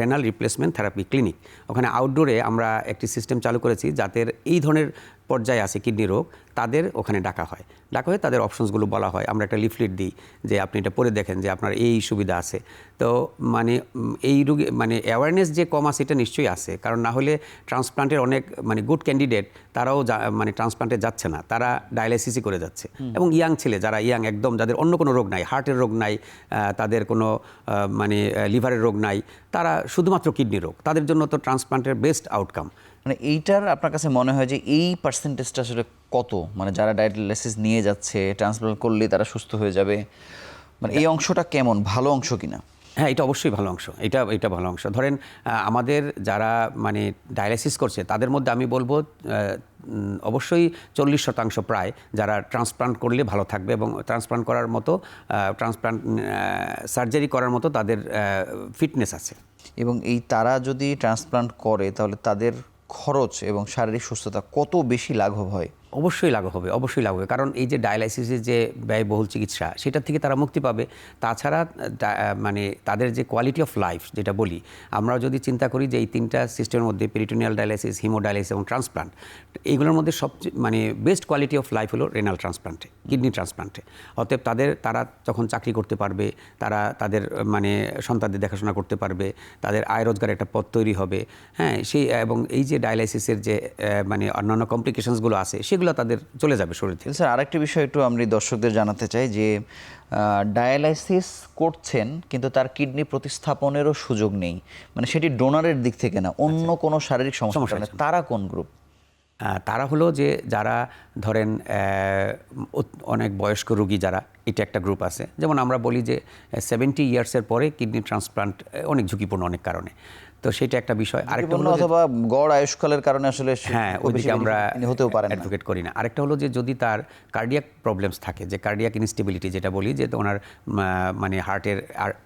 রেনাল রিপ্লেসমেন্ট থেরাপি ক্লিনিক, ওখানে আউটডোরে আমরা একটি সিস্টেম চালু করেছি যাদের এই ধরনের পর্যায়ে আছে কিডনি রোগ, তাদের ওখানে ডাকা হয়। ডাকা হয়ে তাদের অপশনসগুলো বলা হয়, আমরা একটা লিফলেট দিই যে আপনি এটা পড়ে দেখেন যে আপনার এই সুবিধা আছে। তো মানে এই রোগী মানে অ্যাওয়ারনেস যে কম আছে এটা নিশ্চয়ই আছে, কারণ না হলে ট্রান্সপ্লান্টের অনেক মানে গুড ক্যান্ডিডেট তারাও মানে ট্রান্সপ্লান্টে যাচ্ছে না, তারা ডায়ালাইসিসই করে যাচ্ছে। এবং ইয়াং ছেলে যারা ইয়াং একদম, যাদের অন্য কোনো রোগ নাই, হার্টের রোগ নাই, তাদের কোনো মানে লিভারের রোগ নাই, তারা শুধুমাত্র কিডনি রোগ, তাদের জন্য তো ট্রান্সপ্লান্টের বেস্ট আউটকাম। মানে এইটার আপনার কাছে মনে হয় যে এই পার্সেন্টেজটা আসলে কত, মানে যারা ডায়ালাইসিস নিয়ে যাচ্ছে ট্রান্সপ্লান্ট করলে তারা সুস্থ হয়ে যাবে, মানে এই অংশটা কেমন, ভালো অংশ কিনা? হ্যাঁ, এটা অবশ্যই ভালো অংশ, এটা ভালো অংশ। ধরেন আমাদের যারা মানে ডায়ালাইসিস করছে তাদের মধ্যে আমি বলবো অবশ্যই 40% প্রায় যারা ট্রান্সপ্লান্ট করলে ভালো থাকবে, এবং ট্রান্সপ্লান্ট করার মতো ট্রান্সপ্লান্ট সার্জারি করার মতো তাদের ফিটনেস আছে। এবং এই তারা যদি ট্রান্সপ্লান্ট করে তাহলে তাদের খরচ এবং শারীরিক সুস্থতা কত বেশি লাঘব হয়? অবশ্যই লাঘব হবে, অবশ্যই লাঘব হবে, কারণ এই যে ডায়ালাইসিসের যে ব্যয়বহুল চিকিৎসা সেটার থেকে তারা মুক্তি পাবে। তাছাড়া মানে তাদের যে কোয়ালিটি অফ লাইফ যেটা বলি, আমরা যদি চিন্তা করি যে এই তিনটা সিস্টেমের মধ্যে পেরিটোনিয়াল ডায়ালাইসিস, হিমোডায়ালাইসিস এবং ট্রান্সপ্লান্ট, এইগুলোর মধ্যে সবচেয়ে মানে বেস্ট কোয়ালিটি অফ লাইফ হলো রেনাল ট্রান্সপ্লান্টে, কিডনি ট্রান্সপ্লান্টে। অতএব তারা যখন চাকরি করতে পারবে, তারা তাদের মানে সন্তানদের দেখাশোনা করতে পারবে, তাদের আয় রোজগারের একটা পথ তৈরি হবে। হ্যাঁ, সেই এবং এই যে ডায়ালাইসিসের যে মানে অন্যান্য কমপ্লিকেশনসগুলো আছে সেগুলো তাদের চলে যাবে শরীর থেকে। স্যার, আরেকটি বিষয় একটু আমি দর্শকদের জানাতে চাই যে ডায়ালাইসিস করছেন কিন্তু তার কিডনি প্রতিস্থাপনেরও সুযোগ নেই, মানে সেটি ডোনারের দিক থেকে না, অন্য কোনো শারীরিক সমস্যা, তারা কোন গ্রুপ? তারা হলো যে যারা ধরেন অনেক বয়স্ক রোগী যারা, এটা একটা গ্রুপ আছে। যেমন আমরা বলি যে 70 ইয়ার্সের পরে কিডনি ট্রান্সপ্লান্ট অনেক ঝুঁকিপূর্ণ অনেক কারণে, তো সেটা একটা বিষয়। আরেকটা হলো অথবা গড় আয়ুষ্কালের কারণে আসলে হ্যাঁ, ওইদিকে আমরা হতেও পারেন না, অ্যাডভোকেট করি না। আরেকটা হলো যে যদি তার কার্ডিয়াক প্রবলেমস থাকে, যে কার্ডিয়াক ইনস্টেবিলিটি যেটা বলি, যে ওনার মানে হার্টের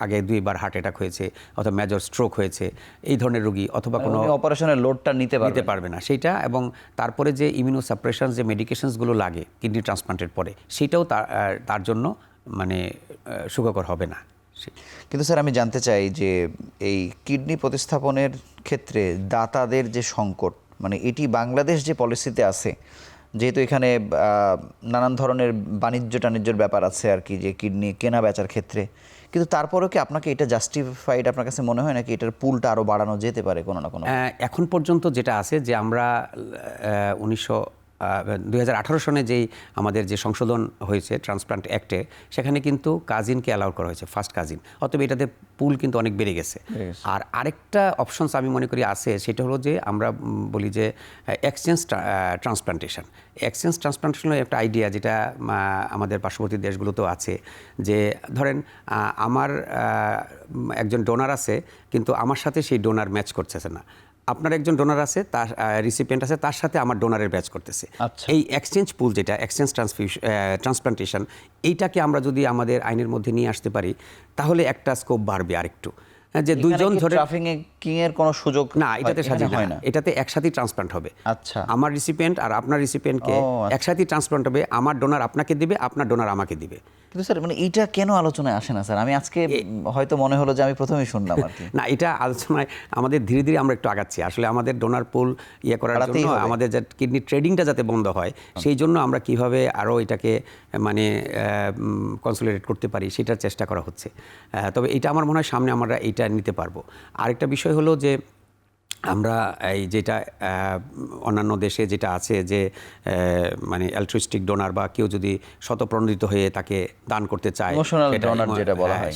আগে 2 বার হার্ট অ্যাটাক হয়েছে অথবা মেজর স্ট্রোক হয়েছে, এই ধরনের রোগী, অথবা কোনো অপারেশনের লোডটা নিতে পারবে না সেইটা, এবং তারপরে যে ইমিউনোসাপ্রেশন যে মেডিকেশনসগুলো লাগে কিডনি ট্রান্সপ্লান্টের পরে, সেটাও তার জন্য মানে সুখকর হবে না। কিন্তু স্যার, আমি জানতে চাই যে এই কিডনি প্রতিস্থাপনের ক্ষেত্রে দাতাদের যে সংকট, মানে এটি বাংলাদেশ যে পলিসিতে আছে যেহেতু এখানে নানান ধরনের বাণিজ্যের ব্যাপার আছে আর কি, যে কিডনি কেনা বেচার ক্ষেত্রে, কিন্তু তারপরেও কি আপনাকে এটা জাস্টিফাইড আপনার কাছে মনে হয় নাকি এটার পুলটা আরও বাড়ানো যেতে পারে কোনো না কোনো? এখন পর্যন্ত যেটা আছে যে আমরা 2018 সনে যেই আমাদের যে সংশোধন হয়েছে ট্রান্সপ্লান্ট অ্যাক্টে, সেখানে কিন্তু কাজিনকে অ্যালাউ করা হয়েছে, ফার্স্ট কাজিন, অতএব এটাতে পুল কিন্তু অনেক বেড়ে গেছে। আর আরেকটা অপশনস আমি মনে করি আছে, সেটা হলো যে আমরা বলি যে এক্সচেঞ্জ ট্রান্সপ্লান্টেশন। এক্সচেঞ্জ ট্রান্সপ্লান্টেশনের একটা আইডিয়া যেটা আমাদের পার্শ্ববর্তী দেশগুলোতেও আছে, যে ধরেন আমার একজন ডোনার আছে, কিন্তু আমার সাথে সেই ডোনার ম্যাচ করতেছে না। আপনার একজন ডোনার আছে, তার রিসিপিয়েন্ট আছে, তার সাথে আমার ডোনারের ব্যাচ করতেছে। এই এক্সচেঞ্জ পুল যেটা এক্সচেঞ্জ ট্রান্সপ্লান্টেশন, এইটাকে আমরা যদি আমাদের আইনের মধ্যে নিয়ে আসতে পারি, তাহলে একটা স্কোপ বাড়বে আরেকটু, যে দুইজন ধরে ট্রাফিকিং এর কোনো সুযোগ না, এটাতে সাজিয়ে হয় না, এটাতে একসাথে ট্রান্সপ্লান্ট হবে। আচ্ছা, আমার রিসিপিয়েন্ট আর আপনার রিসিপিয়েন্টকে একসাথে ট্রান্সপ্লান্ট হবে, আমার ডোনার আপনাকে দিবে, আপনার ডোনার আমাকে দিবে। কিন্তু স্যার মানে এইটা কেন আলোচনায় আসে না স্যার? আমি আজকে হয়তো মনে হলো যে আমি প্রথমেই শুনলাম আর কি। না, এটা আলোচনায় আমাদের ধীরে ধীরে আমরা একটু আগাচ্ছি। আসলে আমাদের ডোনার পুল করার জন্য আমাদের যে কিডনি ট্রেডিংটা যাতে বন্ধ হয়, সেই জন্য আমরা কিভাবে আরও এটাকে মানে কনসলিডেট করতে পারি সেটার চেষ্টা করা হচ্ছে। তবে এটা আমার মনে হয় সামনে আমরা এইটা নিতে পারবো। আরেকটা বিষয় হলো যে আমরা এই যেটা অন্যান্য দেশে যেটা আছে যে মানে অ্যালট্রুইস্টিক ডোনার বা কেউ যদি স্বতঃপ্রণোদিত হয়ে তাকে দান করতে চায়,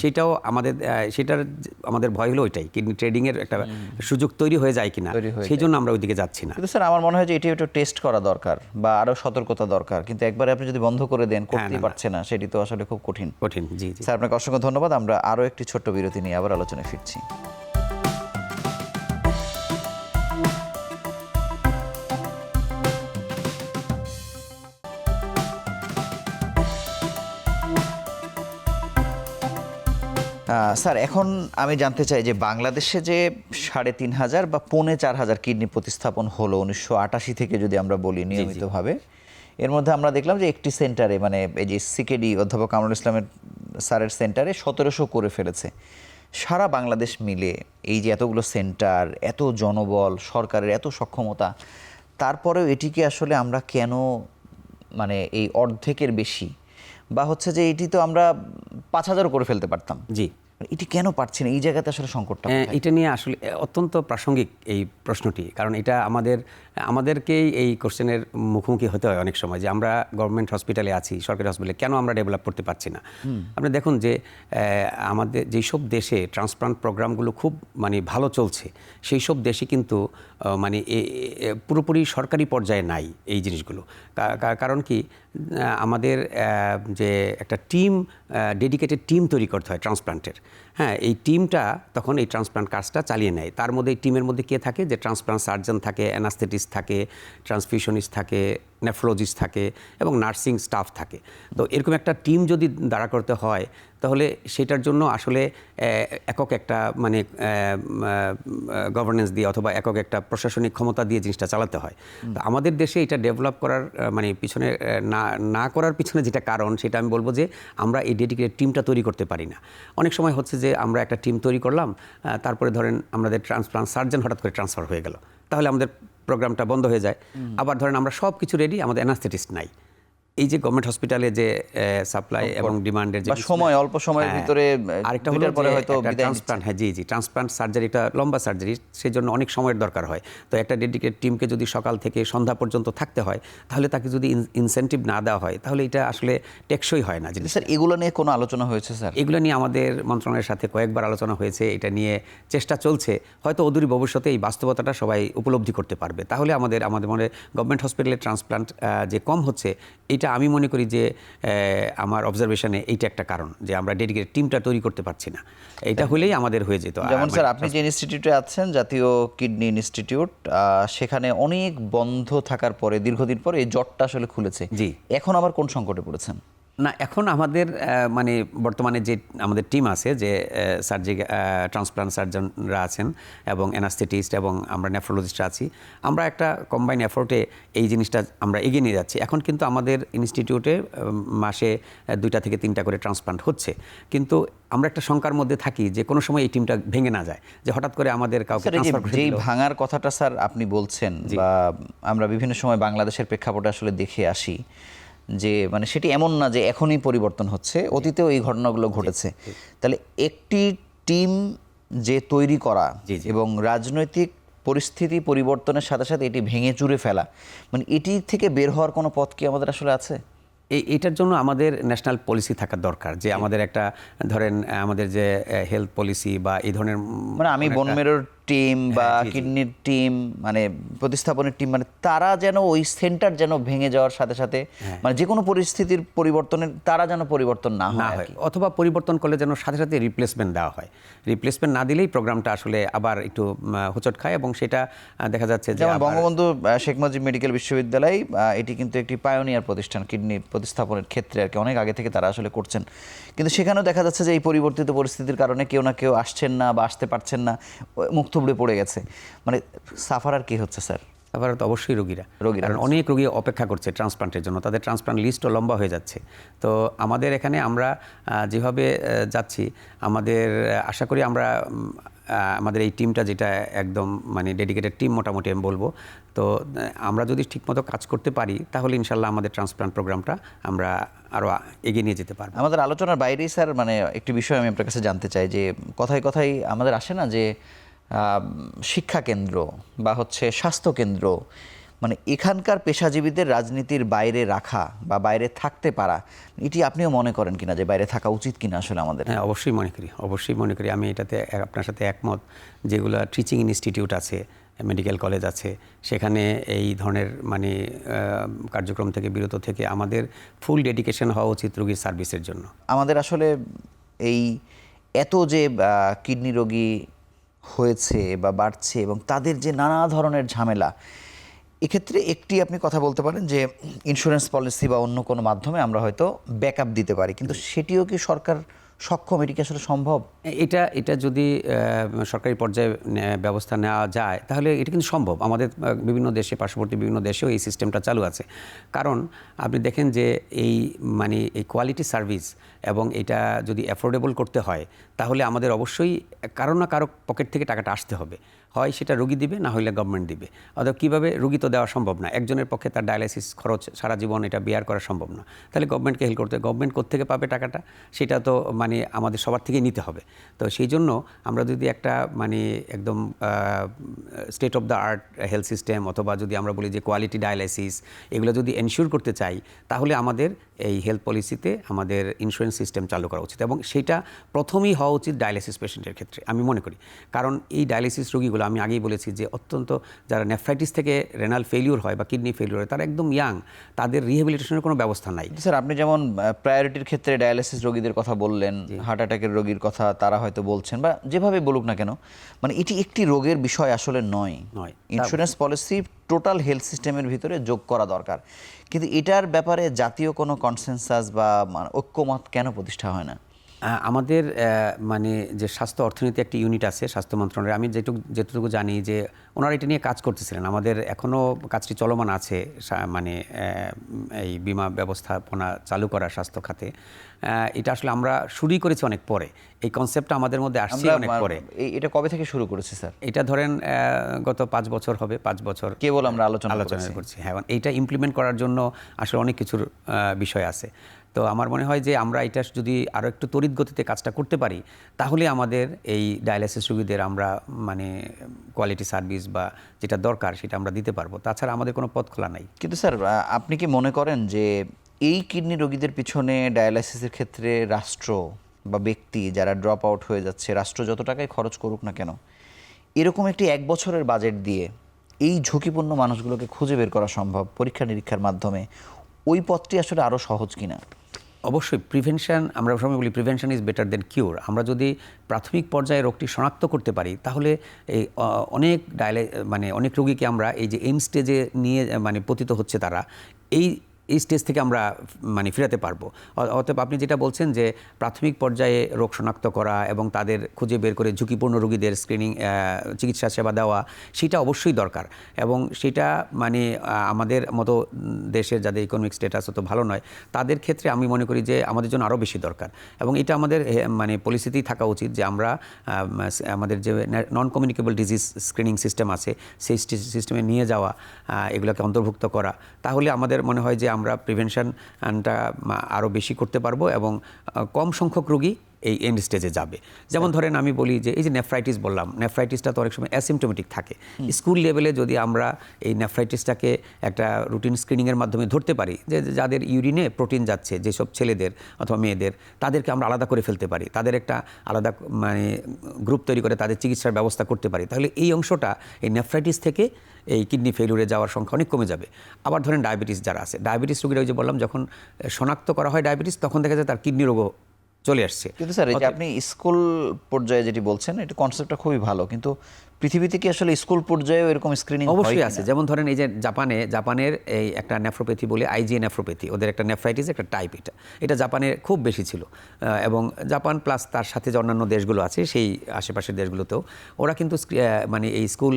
সেটাও আমাদের ভয় হলো ওইটাই, কিডনি ট্রেডিংয়ের একটা সুযোগ তৈরি হয়ে যায় কিনা, সেই জন্য আমরা ওইদিকে যাচ্ছি না। কিন্তু স্যার আমার মনে হয় যে এটি একটু টেস্ট করা দরকার বা আরও সতর্কতা দরকার, কিন্তু একবারে আপনি যদি বন্ধ করে দেন, করতেই পারছে না, সেটি তো আসলে খুব কঠিন। জি জি স্যার, আপনাকে অসংখ্য ধন্যবাদ। আমরা আরও একটি ছোট্ট বিরতি নিয়ে আবার আলোচনায় ফিরছি। স্যার, এখন আমি জানতে চাই যে বাংলাদেশে যে 3,500 বা 4,500 কিডনি প্রতিস্থাপন হলো 1988 থেকে যদি আমরা বলি নিয়মিতভাবে, এর মধ্যে আমরা দেখলাম যে একটি সেন্টারে, মানে এই যে সিকেডি অধ্যাপক কামরুল ইসলামের স্যারের সেন্টারে 1700 করে ফেলেছে। সারা বাংলাদেশ মিলে এই যে এতগুলো সেন্টার, এত জনবল, সরকারের এত সক্ষমতা, তারপরেও এটিকে আসলে আমরা কেন মানে এই অর্ধেকের বেশি, বা হচ্ছে যে এটি তো আমরা 5000 করে ফেলতে পারতাম, জি, এটি কেন পারছি না? এই জায়গাতে আসলে সংকটটা এটা নিয়ে আসলে অত্যন্ত প্রাসঙ্গিক এই প্রশ্নটি, কারণ এটা আমাদেরকেই এই কোশ্চেনের মুখোমুখি হতে হয় অনেক সময়, যে আমরা গভর্নমেন্ট হসপিটালে আছি, সরকারি হসপিটালে, কেন আমরা ডেভেলপ করতে পারছি না। আপনি দেখুন যে আমাদের যেসব দেশে ট্রান্সপ্লান্ট প্রোগ্রামগুলো খুব মানে ভালো চলছে, সেই সব দেশে কিন্তু মানে পুরোপুরি সরকারি পর্যায়ে নাই এই জিনিসগুলো। কারণ কি, আমাদের যে একটা টিম, ডেডিকেটেড টিম তৈরি করতে হয় ট্রান্সপ্লান্টের। হ্যাঁ, এই টিমটা তখন এই ট্রান্সপ্লান্ট কাজটা চালিয়ে নেয়। তার মধ্যে এই টিমের মধ্যে কে থাকে, যে ট্রান্সপ্লান্ট সার্জন থাকে, অ্যানাস্থেটিস্ট থাকে, ট্রান্সফিউশনিস্ট থাকে, নেফ্রোলজিস্ট থাকে এবং নার্সিং স্টাফ থাকে। তো এরকম একটা টিম যদি দাঁড়া করতে হয়, তাহলে সেটার জন্য আসলে একক একটা মানে গভর্নেন্স দিয়ে অথবা একক একটা প্রশাসনিক ক্ষমতা দিয়ে জিনিসটা চালাতে হয়। তো আমাদের দেশে এটা ডেভেলপ করার মানে পিছনে না করার পিছনে যেটা কারণ, সেটা আমি বলবো যে আমরা এই ডেডিকেটেড টিমটা তৈরি করতে পারি না। অনেক সময় হচ্ছে যে আমরা একটা টিম তৈরি করলাম, তারপরে ধরেন আমাদের ট্রান্সপ্লান্ট সার্জন হঠাৎ করে ট্রান্সফার হয়ে গেল, তাহলে আমাদের প্রোগ্রামটা বন্ধ হয়ে যায়। আবার ধরেন আমরা সব কিছু রেডি, আমাদের অ্যানাস্থেটিস্ট নাই। এই যে গভর্নমেন্ট হসপিটালে যে সাপ্লাই এবং ডিমান্ডের যে সময়, অল্প সময়ের ভিতরে আরেকটা হলো পরে হয়তো ট্রান্সপ্লান্ট, হ্যাঁ জি, ট্রান্সপ্লান্ট সার্জারি একটা লম্বা সার্জারি, সেই জন্য অনেক সময়ের দরকার হয়। তো একটা ডেডিকেটেড টিমকে যদি সকাল থেকে সন্ধ্যা পর্যন্ত থাকতে হয়, তাহলে তাকে যদি ইনসেন্টিভ না দেওয়া হয়, তাহলে এটা আসলে টেকসই হয় না। স্যার, এগুলো নিয়ে কোনো আলোচনা হয়েছে স্যার? এগুলো নিয়ে আমাদের মন্ত্রণালয়ের সাথে কয়েকবার আলোচনা হয়েছে, এটা নিয়ে চেষ্টা চলছে। হয়তো অদূর ভবিষ্যতে এই বাস্তবতাটা সবাই উপলব্ধি করতে পারবে, তাহলে আমাদের মনে গভর্নমেন্ট হসপিটালে ট্রান্সপ্লান্ট যে কম হচ্ছে, এটা আমি মনে করি যে আমার অবজারভেশনে এইটা একটা কারণ, যে আমরা ডেডিকেটেড টিমটা তৈরি করতে পারছি না। এটা হলেই আমাদের হয়ে যেত। যেমন স্যার, আপনি যে ইনস্টিটিউটে আছেন, জাতীয় কিডনি ইনস্টিটিউট, সেখানে অনেক বন্ধ থাকার পরে দীর্ঘদিন পরে এই জটটা আসলে খুলেছে। জি, এখন আবার কোন সংকটে পড়েছেন? না, এখন আমাদের মানে বর্তমানে যে আমাদের টিম আছে, যে ট্রান্সপ্লান্ট সার্জনরা আছেন এবং অ্যানাস্থেটিস্ট এবং আমরা নেফ্রোলজিস্টরা আছি, আমরা একটা কম্বাইন এফোর্টে এই জিনিসটা আমরা এগিয়ে নিয়ে যাচ্ছি। এখন কিন্তু আমাদের ইনস্টিটিউটে মাসে 2টা থেকে 3টা করে ট্রান্সপ্লান্ট হচ্ছে, কিন্তু আমরা একটা শঙ্কার মধ্যে থাকি যে কোনো সময় এই টিমটা ভেঙে না যায়, যে হঠাৎ করে আমাদের কাউকে ট্রান্সফার করে যেই দিল। ভাঙার কথাটা স্যার আপনি বলছেন, বা আমরা বিভিন্ন সময় বাংলাদেশের প্রেক্ষাপটে আসলে দেখে আসি যে মানে সেটি এমন না যে এখনই পরিবর্তন হচ্ছে, অতীতেও এই ঘটনাগুলো ঘটেছে। তাহলে একটি টিম যে তৈরি করা এবং রাজনৈতিক পরিস্থিতি পরিবর্তনের সাথে সাথে এটি ভেঙে চুরে ফেলা, মানে এটি থেকে বের হওয়ার কোনো পথ কি আমাদের আসলে আছে? এটার জন্য আমাদের ন্যাশনাল পলিসি থাকা দরকার, যে আমাদের একটা ধরেন আমাদের যে হেলথ পলিসি বা এই ধরনের, মানে আমি বোন মেরোর টিম বা কিডনির টিম, মানে প্রতিস্থাপনের টিম, মানে তারা যেন ওই সেন্টার যেন ভেঙে যাওয়ার সাথে সাথে মানে যে কোনো পরিস্থিতির পরিবর্তনের তারা যেন পরিবর্তন না হয়, অথবা পরিবর্তন করলে যেন সাথে সাথে রিপ্লেসমেন্ট দেওয়া হয়। রিপ্লেসমেন্ট না দিলেই প্রোগ্রামটা আসলে আবার একটু হোঁচট খায়, এবং সেটা দেখা যাচ্ছে যে যেমন বঙ্গবন্ধু শেখ মুজিব মেডিকেল বিশ্ববিদ্যালয়, এটি কিন্তু একটি পায়োনিয়ার প্রতিষ্ঠান কিডনি প্রতিস্থাপনের ক্ষেত্রে আর কি, অনেক আগে থেকে তারা আসলে করছেন, কিন্তু সেখানেও দেখা যাচ্ছে যে এই পরিবর্তিত পরিস্থিতির কারণে কেউ না কেউ আসছেন না বা আসতে পারছেন না, মুখ থুবড়ে পড়ে গেছে। মানে সাফারার কি হচ্ছে স্যার? সাফারার তো অবশ্যই রোগীরা, কারণ অনেক রোগী অপেক্ষা করছে ট্রান্সপ্লান্টের জন্য, তাদের ট্রান্সপ্লান্ট লিস্টও লম্বা হয়ে যাচ্ছে। তো আমাদের এখানে আমরা যেভাবে যাচ্ছি, আমাদের আশা করি আমরা আমাদের এই টিমটা যেটা একদম মানে ডেডিকেটেড টিম মোটামুটি আমি বলবো, তো আমরা যদি ঠিকমতো কাজ করতে পারি তাহলে ইনশাল্লাহ আমাদের ট্রান্সপ্লান্ট প্রোগ্রামটা আমরা আরও এগিয়ে নিয়ে যেতে পারবো। আমাদের আলোচনার বাইরেই স্যার মানে একটি বিষয় আমি আপনার কাছে জানতে চাই, যে কথায় কথায় আমাদের আসে না যে শিক্ষা কেন্দ্র বা হচ্ছে স্বাস্থ্য কেন্দ্র, মানে এখানকার পেশাজীবীদের রাজনীতির বাইরে রাখা বা বাইরে থাকতে পারা, এটি আপনিও মনে করেন কিনা যে বাইরে থাকা উচিত কিনা আসলে আমাদের? হ্যাঁ, অবশ্যই মনে করি। আমি এটাতে আপনার সাথে একমত। যেগুলো টিচিং ইনস্টিটিউট আছে, মেডিকেল কলেজ আছে, সেখানে এই ধরনের মানে কার্যক্রম থেকে বিরত থেকে আমাদের ফুল ডেডিকেশন হওয়া উচিত রোগীর সার্ভিসের জন্য। আমাদের আসলে এই এত যে কিডনি রোগী হয়েছে বা বাড়ছে এবং তাদের যে নানা ধরনের ঝামেলা, এক্ষেত্রে একটি আপনি কথা বলতে পারেন যে ইন্স্যুরেন্স পলিসি বা অন্য কোনো মাধ্যমে আমরা হয়তো ব্যাকআপ দিতে পারি, কিন্তু সেটিও কি সরকার সক্ষম? এটি কি আসলে সম্ভব? এটা যদি সরকারি পর্যায়ে ব্যবস্থা নেওয়া যায় তাহলে এটা কিন্তু সম্ভব। আমাদের বিভিন্ন দেশে, পার্শ্ববর্তী বিভিন্ন দেশেও এই সিস্টেমটা চালু আছে। কারণ আপনি দেখেন যে এই মানে এই কোয়ালিটি সার্ভিস এবং এটা যদি অ্যাফোর্ডেবল করতে হয় তাহলে আমাদের অবশ্যই কারো না কারো পকেট থেকে টাকাটা আসতে হবে। হয় সেটা রোগী দিবে, না হলে গভর্নমেন্ট দিবে। অথবা কীভাবে, রোগী তো দেওয়া সম্ভব না, একজনের পক্ষে তার ডায়ালাইসিস খরচ সারা জীবন এটা বেয়ার করা সম্ভব না, তাহলে গভর্নমেন্টকে হেল্প করতে, গভর্নমেন্ট কোত্থেকে পাবে টাকাটা, সেটা তো মানে আমাদের সবার থেকেই নিতে হবে। তো সেই জন্য আমরা যদি একটা মানে একদম state of the art health system, অথবা যদি আমরা বলি যে কোয়ালিটি ডায়ালাইসিস, এগুলো যদি এনশিওর করতে চাই তাহলে আমাদের এই হেলথ পলিসিতে আমাদের ইন্স্যুরেন্স সিস্টেম চালু করা উচিত, এবং সেটা প্রথমেই হওয়া উচিত ডায়ালাইসিস পেশেন্টের ক্ষেত্রে আমি মনে করি। কারণ এই ডায়ালাইসিস রোগীগুলো আমি আগেই বলেছি যে অত্যন্ত, যারা নেফ্রাইটিস থেকে রেনাল ফেলিওর হয় বা কিডনি ফেলিওর হয়, তারা একদম ইয়াং, তাদের রিহ্যাবিলিটেশনের কোনো ব্যবস্থা নাই। স্যার আপনি যেমন প্রায়োরিটির ক্ষেত্রে ডায়ালিসিস রোগীদের কথা বললেন, হার্ট অ্যাটাকের রোগীর কথা তারা হয়তো বলছেন, বা যেভাবে বলুক না কেন, মানে এটি একটি রোগের বিষয় আসলে নয়। ইন্স্যুরেন্স পলিসি টোটাল হেলথ সিস্টেমের ভিতরে যোগ করা দরকার, কিন্তু এটার ব্যাপারে জাতীয় কোনো কনসেনসাস বা ঐক্যমত কেন প্রতিষ্ঠা হয় না? আমাদের মানে যে স্বাস্থ্য অর্থনীতি একটি ইউনিট আছে স্বাস্থ্য মন্ত্রণালয়ে, আমি যেটুকু জানি যে ওনারা এটা নিয়ে কাজ করতেছিলেন। আমাদের এখনও কাজটি চলমান আছে, মানে এই বিমা ব্যবস্থাপনা চালু করা স্বাস্থ্য খাতে। এটা আসলে আমরা শুরুই করেছি অনেক পরে, এই কনসেপ্টটা আমাদের মধ্যে আসছে অনেক পরে। এটা কবে থেকে শুরু করেছি স্যার? এটা ধরেন গত 5 বছর হবে, 5 বছর কেবল আমরা আলোচনা করছি। হ্যাঁ, এইটা ইমপ্লিমেন্ট করার জন্য আসলে অনেক কিছুর বিষয় আছে। তো আমার মনে হয় যে আমরা এটা যদি আরও একটু তড়িৎ গতিতে কাজটা করতে পারি তাহলে আমাদের এই ডায়ালাইসিস রোগীদের আমরা মানে কোয়ালিটি সার্ভিস বা যেটা দরকার সেটা আমরা দিতে পারবো। তাছাড়া আমাদের কোনো পথ খোলা নাই। কিন্তু স্যার আপনি কি মনে করেন যে এই কিডনি রোগীদের পিছনে ডায়ালাইসিসের ক্ষেত্রে রাষ্ট্র বা ব্যক্তি যারা ড্রপ আউট হয়ে যাচ্ছে, রাষ্ট্র যত টাকাই খরচ করুক না কেন, এরকম একটি 1 বছরের বাজেট দিয়ে এই ঝুঁকিপূর্ণ মানুষগুলোকে খুঁজে বের করা সম্ভব পরীক্ষা নিরীক্ষার মাধ্যমে? ওই পথটি আসলে আরও সহজ কিনা? অবশ্যই প্রিভেনশন, আমরা সময় বলি প্রিভেনশন ইজ বেটার দেন কিউর। আমরা যদি প্রাথমিক পর্যায়ে রোগটি শনাক্ত করতে পারি তাহলে এই অনেক রোগীকে আমরা এই যে এম স্টেজে নিয়ে মানে পতিত হচ্ছে তারা, এই স্টেজ থেকে আমরা মানে ফেরাতে পারবো। অতএব আপনি যেটা বলছেন যে প্রাথমিক পর্যায়ে রোগ শনাক্ত করা এবং তাদের খুঁজে বের করে ঝুঁকিপূর্ণ রোগীদের স্ক্রিনিং চিকিৎসা সেবা দেওয়া, সেটা অবশ্যই দরকার। এবং সেটা মানে আমাদের মতো দেশের যাদের ইকোনমিক স্ট্যাটাস অত ভালো নয় তাদের ক্ষেত্রে আমি মনে করি যে আমাদের জন্য আরও বেশি দরকার। এবং এটা আমাদের মানে পলিসিতেই থাকা উচিত যে আমরা আমাদের যে non communicable disease screening system আছে সেই সিস্টেমে নিয়ে যাওয়া, এগুলোকে অন্তর্ভুক্ত করা। তাহলে আমাদের মনে হয় যে আমরা প্রিভেনশনটা আরও বেশি করতে পারবো এবং কম সংখ্যক রোগী এই এন্ড স্টেজে যাবে। যেমন ধরেন আমি বলি যে এই যে নেফ্রাইটিস বললাম, নেফ্রাইটিসটা তো অনেক সময় অ্যাসিমটোমেটিক থাকে। স্কুল লেভেলে যদি আমরা এই নেফ্রাইটিসটাকে একটা রুটিন স্ক্রিনিংয়ের মাধ্যমে ধরতে পারি, যে যাদের ইউরিনে প্রোটিন যাচ্ছে যেসব ছেলেদের অথবা মেয়েদের, তাদেরকে আমরা আলাদা করে ফেলতে পারি, তাদের একটা আলাদা মানে গ্রুপ তৈরি করে তাদের চিকিৎসার ব্যবস্থা করতে পারি, তাহলে এই অংশটা এই নেফ্রাইটিস থেকে এই কিডনি ফেলিউরে যাওয়ার সংখ্যা অনেক কমে যাবে। আবার ধরেন ডায়াবেটিস যারা আছে, ডায়াবেটিস রোগীরা ওই যে বললাম যখন শনাক্ত করা হয় ডায়াবেটিস, তখন দেখা যায় তার কিডনি রোগও চলে আসছে। কিন্তু স্যার এই যে আপনি স্কুল পর্যায়ে যেটি বলছেন এটা কনসেপ্টটা খুবই ভালো, কিন্তু পৃথিবীতে কি আসলে স্কুল পর্যায়েও এরকম স্ক্রিনিং অবশ্যই আছে। যেমন ধরেন এই যে জাপানের এই একটা নেফ্রোপ্যাথি বলে আইজিএ নেফ্রোপ্যাথি, ওদের একটা নেফ্রাইটিস একটা টাইপ, এটা জাপানে খুব বেশি ছিল। এবং জাপান প্লাস তার সাথে যে অন্যান্য দেশগুলো আছে সেই আশেপাশের দেশগুলোতেও ওরা কিন্তু মানে এই স্কুল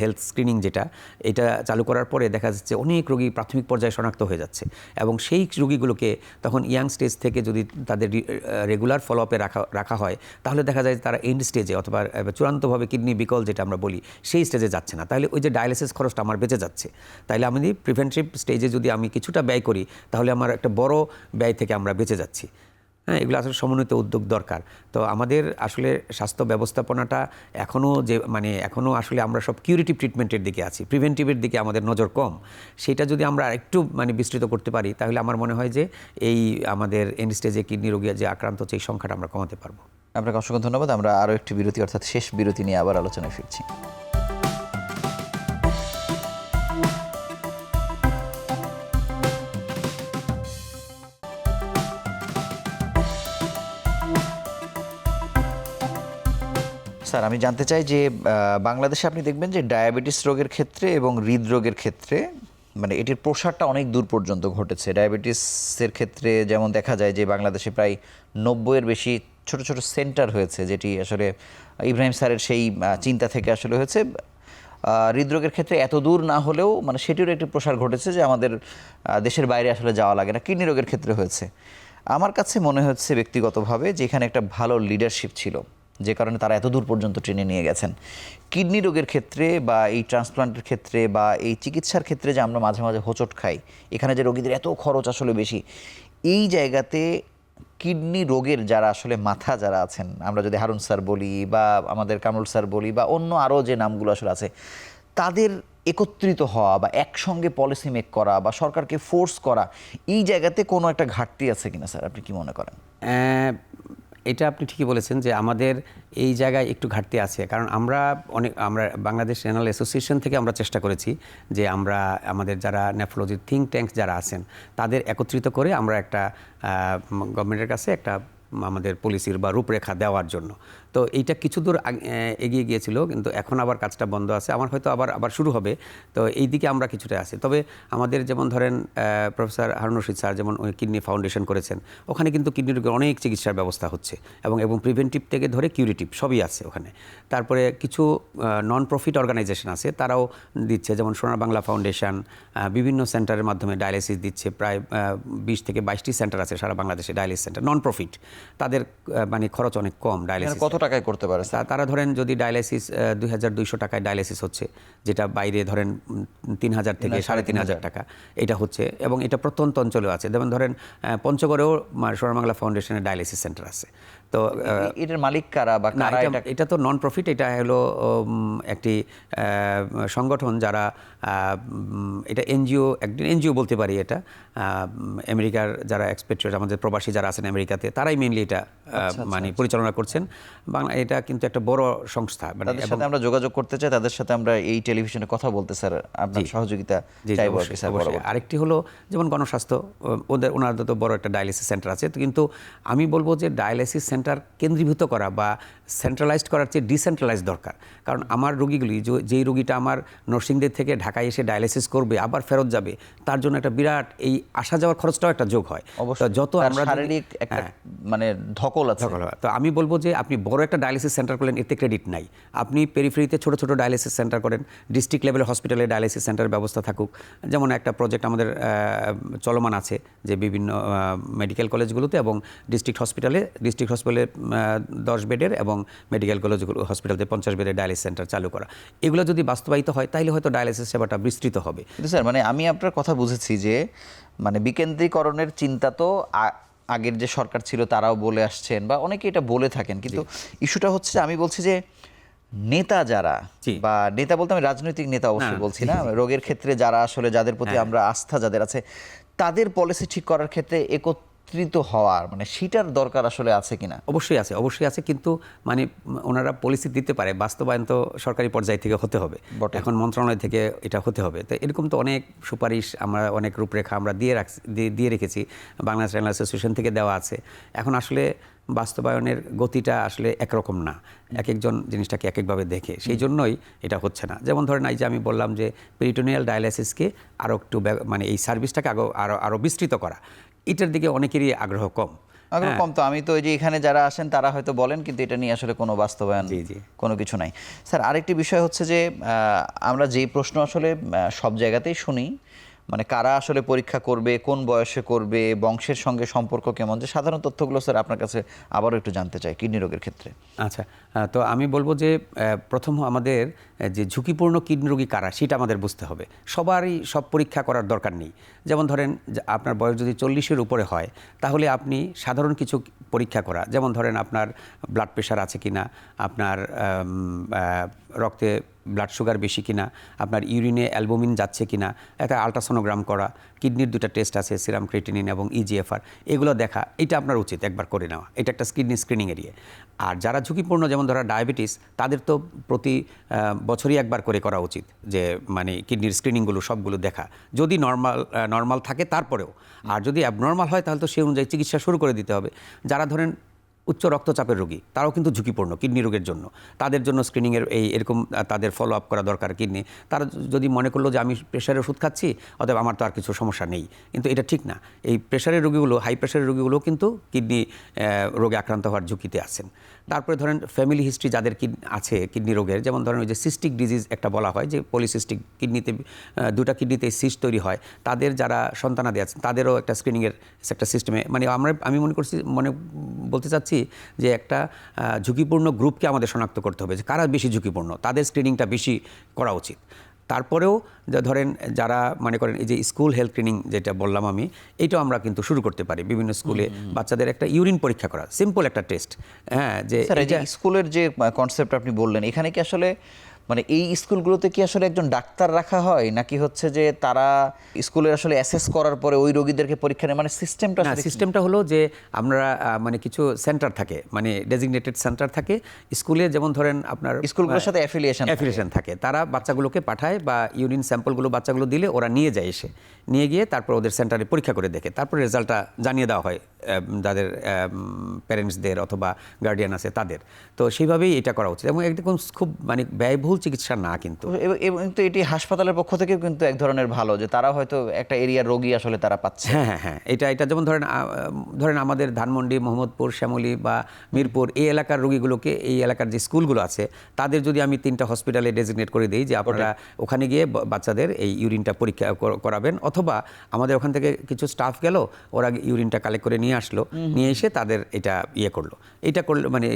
হেলথ স্ক্রিনিং যেটা এটা চালু করার পরে দেখা যাচ্ছে অনেক রোগী প্রাথমিক পর্যায়ে শনাক্ত হয়ে যাচ্ছে। এবং সেই রোগীগুলোকে তখন ইয়াং স্টেজ থেকে যদি তাদের রেগুলার ফলো আপে রাখা হয় তাহলে দেখা যায় তারা এন্ড স্টেজে অথবা চূড়ান্তভাবে কিডনি বিকল যেটা আমরা বলি সেই স্টেজে যাচ্ছে না। তাহলে ওই যে ডায়ালিসিস খরচটা আমার বেঁচে যাচ্ছে। তাইলে আমি প্রিভেন্টিভ স্টেজে যদি আমি কিছুটা ব্যয় করি তাহলে আমার একটা বড় ব্যয় থেকে আমরা বেঁচে যাচ্ছি। হ্যাঁ, এগুলো আসলে সমন্বিত উদ্যোগ দরকার। তো আমাদের আসলে স্বাস্থ্য ব্যবস্থাপনাটা এখনও আসলে আমরা সব কিউরেটিভ ট্রিটমেন্টের দিকে আছি, প্রিভেন্টিভের দিকে আমাদের নজর কম। সেটা যদি আমরা একটু বিস্তৃত করতে পারি তাহলে আমার মনে হয় যে এই আমাদের এন্ড স্টেজে কিডনি রোগী যে আক্রান্ত হচ্ছে এই সংখ্যাটা আমরা কমাতে পারবো। আপনাকে অসংখ্য ধন্যবাদ। আমরা আরও একটি বিরতি অর্থাৎ শেষ বিরতি নিয়ে আবার আলোচনায় ফিরছি। স্যার আমি জানতে চাই যে বাংলাদেশে আপনি দেখবেন যে ডায়াবেটিস রোগের ক্ষেত্রে এবং হৃদরোগের ক্ষেত্রে মানে এটির প্রসারটা অনেক দূর পর্যন্ত ঘটেছে। ডায়াবেটিসের ক্ষেত্রে যেমন দেখা যায় যে বাংলাদেশে প্রায় 90-এর বেশি ছোট ছোট সেন্টার হয়েছে, যেটি আসলে ইব্রাহিম স্যারের সেই চিন্তা থেকে আসলে হয়েছে। হৃদরোগের ক্ষেত্রে এত দূর না হলেও মানে সেটিরও একটি প্রসার ঘটেছে যে আমাদের দেশের বাইরে আসলে যাওয়া লাগে না। কিডনি রোগের ক্ষেত্রে হয়েছে। আমার কাছে মনে হচ্ছে ব্যক্তিগতভাবে যে এখানে একটা ভালো লিডারশিপ ছিল, যে কারণে তারা এত দূর পর্যন্ত টেনে নিয়ে গেছেন। কিডনি রোগের ক্ষেত্রে বা এই ট্রান্সপ্লান্টের ক্ষেত্রে বা এই চিকিৎসার ক্ষেত্রে যে আমরা মাঝে মাঝে হোঁচট খাই, এখানে যে রোগীদের এত খরচ আসলে বেশি, এই জায়গাতে কিডনি রোগের যারা আসলে মাথা যারা আছেন, আমরা যদি হারুন স্যার বলি বা আমাদের কামরুল স্যার বলি বা অন্য আরও যে নামগুলো আসলে আছে, তাদের একত্রিত হওয়া বা একসঙ্গে পলিসি মেক করা বা সরকারকে ফোর্স করা, এই জায়গাতে কোনো একটা ঘাটতি আছে কিনা স্যার, আপনি কি মনে করেন? এটা আপনি ঠিকই বলেছেন যে আমাদের এই জায়গায় একটু ঘাটতি আছে। কারণ আমরা বাংলাদেশ রেনাল অ্যাসোসিয়েশন থেকে আমরা চেষ্টা করেছি যে আমরা আমাদের যারা নেফ্রোলজির থিঙ্ক ট্যাঙ্ক যারা আছেন তাদের একত্রিত করে আমরা একটা গভর্নমেন্টের কাছে একটা আমাদের পলিসির বা রূপরেখা দেওয়ার জন্য। তো এইটা কিছু দূর এগিয়ে গিয়েছিল, কিন্তু এখন আবার কাজটা বন্ধ আছে। আমার হয়তো আবার শুরু হবে। তো এই দিকে আমরা কিছুটা আছি। তবে আমাদের যেমন ধরেন প্রফেসর হারুন রশিদ স্যার যেমন কিডনি ফাউন্ডেশন করেছেন, ওখানে কিন্তু কিডনি রোগের অনেক চিকিৎসার ব্যবস্থা হচ্ছে এবং প্রিভেন্টিভ থেকে ধরে কিউরেটিভ সবই আছে ওখানে। তারপরে কিছু নন প্রফিট অর্গানাইজেশন আছে, তারাও দিচ্ছে, যেমন সোনার বাংলা ফাউন্ডেশন বিভিন্ন সেন্টারের মাধ্যমে ডায়ালিসিস দিচ্ছে। প্রায় 20 থেকে 22টি সেন্টার আছে সারা বাংলাদেশে ডায়ালিসিস সেন্টার, নন প্রফিট। তাদের খরচ অনেক কম। ডায়ালিসিস কত টাকায় করতে পারে? তারা ধরেন যদি ডায়ালিসিস 2200 টাকায় ডায়ালিসিস হচ্ছে, যেটা বাইরে ধরেন 3000 থেকে 3500 টাকা এটা হচ্ছে, এবং এটা প্রত্যন্ত অঞ্চলেও আছে। যেমন ধরেন পঞ্চগড়েও সোনার বাংলা ফাউন্ডেশনের ডায়ালিসিস সেন্টার আছে। তো এটার মালিক কারা বা কারা? এটা তো নন প্রফিট, এটা হলো একটি সংগঠন যারা এটা এনজিও বলতে পারি। এটা আমেরিকার যারা এক্সপেট্রিয়েট আমাদের প্রবাসী যারা আছেন আমেরিকাতে, তারাই মেইনলি এটা পরিচালনা করছেন। এটা কিন্তু একটা বড় সংস্থা, মানে তাদের সাথে আমরা যোগাযোগ করতে চাই, তাদের সাথে আমরা এই টেলিভিশনে কথা বলতে স্যার আপনার সহযোগিতা চাইবো আর কি স্যার। অবশ্যই। আরেকটি হলো যেমন গণস্বাস্থ্য, ওনাদের তো বড় একটা ডায়ালিসিস সেন্টার আছে, তো কিন্তু আমি বলবো যে ডায়ালিসিস সেন্টার কেন্দ্রীভূত করা বা সেন্ট্রালাইজড করার চেয়ে ডিসেন্ট্রালাইজ দরকার। কারণ আমার রোগীগুলি, যেই রোগীটা আমার নরসিংদী থেকে ঢাকায় এসে ডায়ালিসিস করবে আবার ফেরত যাবে, তার জন্য একটা বিরাট এই আসা যাওয়ার খরচটাও একটা যোগ হয়। অবশ্যই যত আমরা শারীরিক একটা মানে ধকল আছে। তো আমি বলবো যে আপনি বড় একটা ডায়ালিসিস সেন্টার করলেন, এতে ক্রেডিট নাই। আপনি পেরিফেরিতে ছোট ছোট ডায়ালিসিস সেন্টার করেন, ডিস্ট্রিক্ট লেভেলের হসপিটালে ডায়ালিসিস সেন্টারের ব্যবস্থা থাকুক। যেমন একটা প্রজেক্ট আমাদের চলমান আছে যে বিভিন্ন মেডিকেল কলেজগুলোতে এবং ডিস্ট্রিক্ট হসপিটালে 10 বেডের এবং মেডিকেল কলেজগুলো হসপিটালতে 50 বেডের ডায়ালিসিস সেন্টার চালু করা। এগুলো যদি বাস্তবায়িত হয় তাহলে হয়তো ডায়ালিসিস সেবাটা বিস্তৃত হবে। কিন্তু স্যার মানে আমি আপনার কথা বুঝেছি যে মানে বিকেন্দ্রীকরণের চিন্তা তো আগের যে সরকার ছিল তারাও বলে আসছেন বা অনেকে এটা বলে থাকেন, কিন্তু ইস্যুটা হচ্ছে যে আমি বলছি যে নেতা যারা, বা নেতা বলতে আমি রাজনৈতিক নেতা অবশ্যই বলছি না, রোগের ক্ষেত্রে যারা আসলে যাদের প্রতি আমরা আস্থা যাদের আছে, তাদের পলিসি ঠিক করার ক্ষেত্রে একত্রিত হওয়ার মানে সেটার দরকার আসলে আছে কিনা? অবশ্যই আছে, কিন্তু মানে ওনারা পলিসি দিতে পারে, বাস্তবায়ন তো সরকারি পর্যায় থেকে হতে হবে, এখন মন্ত্রণালয় থেকে এটা হতে হবে। তো এরকম তো অনেক সুপারিশ আমরা, অনেক রূপরেখা আমরা দিয়ে রেখেছি, বাংলাদেশ রেনাল অ্যাসোসিয়েশন থেকে দেওয়া আছে। এখন আসলে বাস্তবায়নের গতিটা আসলে একরকম না, এক একজন জিনিসটাকে এক একভাবে দেখে, সেই জন্যই এটা হচ্ছে না। যেমন ধরেন এই যে আমি বললাম যে পেরিটোনিয়াল ডায়ালাইসিসকে আরও একটু মানে এই সার্ভিসটাকে আরও বিস্তৃত করা, এটার দিকে অনেকেরই আগ্রহ কম। তো আমি তো ওই যে এখানে যারা আসেন তারা হয়তো বলেন, কিন্তু এটা নিয়ে আসলে কোনো বাস্তবায়ন কোনো কিছু নাই। স্যার আরেকটি বিষয় হচ্ছে যে আমরা যেই প্রশ্ন আসলে সব জায়গাতেই শুনি, মানে কারা আসলে পরীক্ষা করবে, কোন বয়সে করবে, বংশের সঙ্গে সম্পর্ক কেমন, যে সাধারণ তথ্যগুলো স্যার আপনার কাছে আবারও একটু জানতে চাই কিডনি রোগের ক্ষেত্রে। আচ্ছা, তো আমি বলবো যে প্রথম আমাদের যে ঝুঁকিপূর্ণ কিডনি রোগী কারা সেটা আমাদের বুঝতে হবে। সবারই সব পরীক্ষা করার দরকার নেই। যেমন ধরেন আপনার বয়স যদি 40-এর উপরে হয় তাহলে আপনি সাধারণ কিছু পরীক্ষা করা, যেমন ধরেন আপনার ব্লাড প্রেশার আছে কিনা, আপনার রক্তে ব্লাড সুগার বেশি কিনা, আপনার ইউরিনে অ্যালবুমিন যাচ্ছে কিনা, একটা আলট্রাসোনোগ্রাম করা, কিডনির 2টা টেস্ট আছে, সিরাম ক্রিয়েটিনিন এবং ইজিএফআর, এগুলো দেখা, এটা আপনার উচিত একবার করে নেওয়া। এটা একটা কিডনি স্ক্রিনিং এরিয়া। আর যারা ঝুঁকিপূর্ণ, যেমন ধরা ডায়াবেটিস, তাদের তো প্রতি বছরই একবার করে করা উচিত, যে মানে কিডনির স্ক্রিনিংগুলো সবগুলো দেখা, যদি নর্মাল থাকে তারপরেও। আর যদি অ্যাবনর্মাল হয় তাহলে তো সেই অনুযায়ী চিকিৎসা শুরু করে দিতে হবে। যারা ধরেন উচ্চ রক্তচাপের রোগী, তারাও কিন্তু ঝুঁকিপূর্ণ কিডনি রোগের জন্য, তাদের জন্য স্ক্রিনিংয়ের এরকম তাদের ফলো আপ করা দরকার কিডনি। তারা যদি মনে করলো যে আমি প্রেশারের ওষুধ খাচ্ছি অতএব আমার তো আর কিছু সমস্যা নেই, কিন্তু এটা ঠিক না। এই প্রেশারের রোগীগুলো, হাই প্রেশারের রোগীগুলো কিন্তু কিডনি রোগে আক্রান্ত হওয়ার ঝুঁকিতে আছেন। তারপরে ধরেন ফ্যামিলি হিস্ট্রি যাদের আছে কিডনি রোগের, যেমন ধরেন ওই যে সিস্টিক ডিজিজ একটা বলা হয়, যে পলিসিস্টিক কিডনিতে 2টা কিডনিতে সিস্ট তৈরি হয়, তাদের যারা সন্তানাদি আছেন তাদেরও একটা স্ক্রিনিংয়ের একটা সিস্টেমে, মানে আমি বলতে চাচ্ছি যে একটা ঝুঁকিপূর্ণ গ্রুপকে আমাদের শনাক্ত করতে হবে, যে কারা বেশি ঝুঁকিপূর্ণ, তাদের স্ক্রিনিংটা বেশি করা উচিত। তারপরেও ধরেন যারা মনে করেন এই যে স্কুল হেলথ স্ক্রিনিং যেটা বললাম আমি, এইটাও আমরা কিন্তু শুরু করতে পারি। বিভিন্ন স্কুলে বাচ্চাদের একটা ইউরিন পরীক্ষা করা, সিম্পল একটা টেস্ট। হ্যাঁ, যে স্কুলের যে কনসেপ্ট আপনি বললেন, এখানে কি আসলে মানে এই স্কুলগুলোতে কি আসলে একজন ডাক্তার রাখা হয়, নাকি হচ্ছে যে তারা স্কুলের আসলে অ্যাসেস করার পরে ওই রোগীদেরকে পরীক্ষা নেয়, মানে সিস্টেমটা হলো যে আমরা মানে কিছু সেন্টার থাকে, মানে ডেজিগনেটেড সেন্টার থাকে স্কুলে, যেমন ধরেন আপনার স্কুলগুলোর সাথে অ্যাফিলিয়েশন থাকে, তারা বাচ্চাগুলোকে পাঠায় বা ইউরিন স্যাম্পলগুলো বাচ্চাগুলো দিলে ওরা নিয়ে যায়, নিয়ে গিয়ে তারপর ওদের সেন্টারে পরীক্ষা করে দেখে, তারপর রেজাল্টটা জানিয়ে দেওয়া হয় যাদের প্যারেন্টসদের অথবা গার্ডিয়ান আছে তাদের। তো সেইভাবেই এটা করা উচিত, এবং একদম খুব মানে ব্যয়বহুল চিকিৎসা না কিন্তু। এবং তো এটি হাসপাতালের পক্ষ থেকেও কিন্তু এক ধরনের ভালো, যে তারা হয়তো একটা এরিয়ার রোগী আসলে তারা পাচ্ছে। হ্যাঁ, এটা যেমন ধরেন আমাদের ধানমন্ডি, মোহাম্মদপুর, শ্যামলী বা মিরপুর, এই এলাকার রোগীগুলোকে, এই এলাকার যে স্কুলগুলো আছে তাদের যদি আমি 3টা হসপিটালে ডেজিগনেট করে দিই যে আপনারা ওখানে গিয়ে বাচ্চাদের এই ইউরিনটা পরীক্ষা করাবেন, অথবা আমাদের ওখান থেকে কিছু স্টাফ গেল, ওরা ইউরিনটা কালেক্ট করে নিয়ে আসলো, নিয়ে এসে তাদের এটা এটা করলো মানে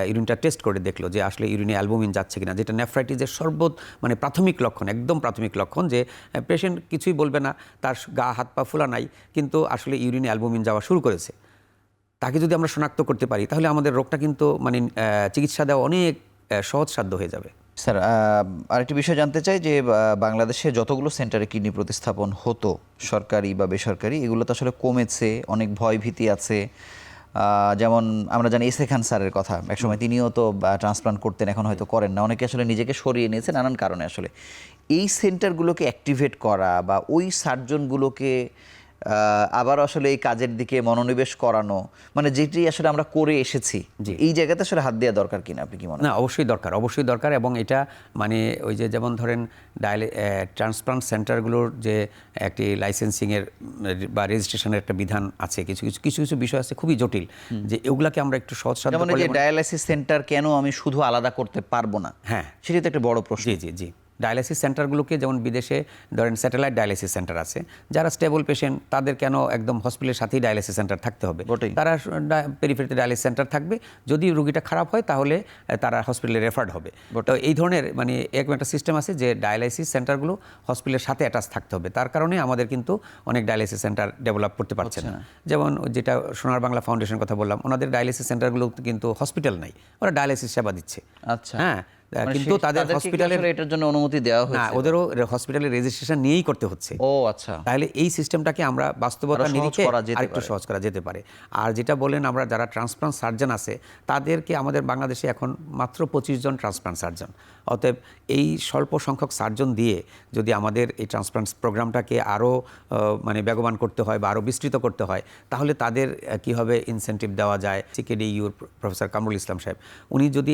ইউরিনটা টেস্ট করে দেখলো যে আসলে ইউরিনে অ্যালবুমিন যাচ্ছে কিনা, যেটা নেফ্রাইটিসের মানে প্রাথমিক লক্ষণ, একদম প্রাথমিক লক্ষণ, যে পেশেন্ট কিছুই বলবে না, তার গা হাত পা ফোলা নাই, কিন্তু আসলে ইউরিনে অ্যালবুমিন যাওয়া শুরু করেছে। তাকে যদি আমরা শনাক্ত করতে পারি তাহলে আমাদের রোগটা কিন্তু মানে চিকিৎসা দেওয়া অনেক সহজসাধ্য হয়ে যাবে। স্যার আরেকটি বিষয় জানতে চাই যে বাংলাদেশে যতগুলো সেন্টারে কিডনি প্রতিস্থাপন হতো, সরকারি বা বেসরকারি, এগুলো তো আসলে কমেছে, অনেক ভয় ভীতি আছে। যেমন আমরা জানি এস এ খান স্যারের কথা, একসময় তিনিও তো ট্রান্সপ্লান্ট করতেন, এখন হয়তো করেন না, অনেকে আসলে নিজেকে সরিয়ে নিয়েছে নানান কারণে। আসলে এই সেন্টারগুলোকে অ্যাক্টিভেট করা বা ওই সার্জনগুলোকে আবার আসলে এই কাজের দিকে মনোনিবেশ করানো, মানে যেটি আসলে আমরা করে এসেছি, এই জায়গাতে আসলে হাত দেওয়া দরকার কিনা আপনি কি মনে না, অবশ্যই দরকার। এবং এটা মানে ওই যে যেমন ধরেন ট্রান্সপ্লান্ট সেন্টারগুলোর যে একটি লাইসেন্সিংয়ের বা রেজিস্ট্রেশনের একটা বিধান আছে, কিছু বিষয় আছে খুবই জটিল, যে এগুলাকে আমরা একটু সহজসাধ্য যেমন এই যে ডায়ালাইসিস সেন্টার কেন আমি শুধু আলাদা করতে পারবো না, হ্যাঁ সেটি তো একটা বড় প্রশ্ন। জি ডায়ালাইসিস সেন্টারগুলোকে, যেমন বিদেশে ধরেন স্যাটেলাইট ডায়ালাইসিস সেন্টার আছে, যারা স্টেবল পেশেন্ট তাদের কেন একদম হসপিটালের সাথেই ডায়ালাইসিস সেন্টার থাকতে হবে? তারা পেরিফেরিতে ডায়ালিসিস সেন্টার থাকবে, যদি রোগীটা খারাপ হয় তাহলে তারা হসপিটালে রেফার্ড হবে। তো এই ধরনের মানে একটা সিস্টেম আছে যে ডায়ালাইসিস সেন্টারগুলো হসপিটালের সাথে অ্যাটাচ থাকতে হবে। তার কারণে আমাদের কিন্তু অনেক ডায়ালিসিস সেন্টার ডেভেলপ করতে পারছে না। যেমন যেটা সোনার বাংলা ফাউন্ডেশনের কথা বললাম, ওনাদের ডায়ালিসিস সেন্টারগুলো কিন্তু হসপিটাল নাই, ওরা ডায়ালিসিস সেবা দিচ্ছে। আচ্ছা, হ্যাঁ, কিন্তু তাদের হসপিটালের এটার জন্য অনুমতি দেওয়া হয়েছে না, ওদেরও হসপিটালের রেজিস্ট্রেশন নিয়েই করতে হচ্ছে। ও আচ্ছা, তাহলে এই সিস্টেমটাকে আমরা বাস্তবতা নিরিখে আরেকটু সহজ করা যেতে পারে। আর যেটা বলেন, আমরা যারা ট্রান্সপ্লান্ট সার্জন আছে তাদেরকে আমাদের বাংলাদেশে এখন মাত্র 25 জন ট্রান্সপ্লান্ট সার্জন। অতএব এই স্বল্প সংখ্যক সার্জন দিয়ে যদি আমাদের এই ট্রান্সপ্লান্ট প্রোগ্রামটাকে আরও মানে বেগবান করতে হয় বা আরও বিস্তৃত করতে হয়, তাহলে তাদের কীভাবে ইনসেন্টিভ দেওয়া যায়। সিকেডিইউর প্রফেসর কামরুল ইসলাম সাহেব, উনি যদি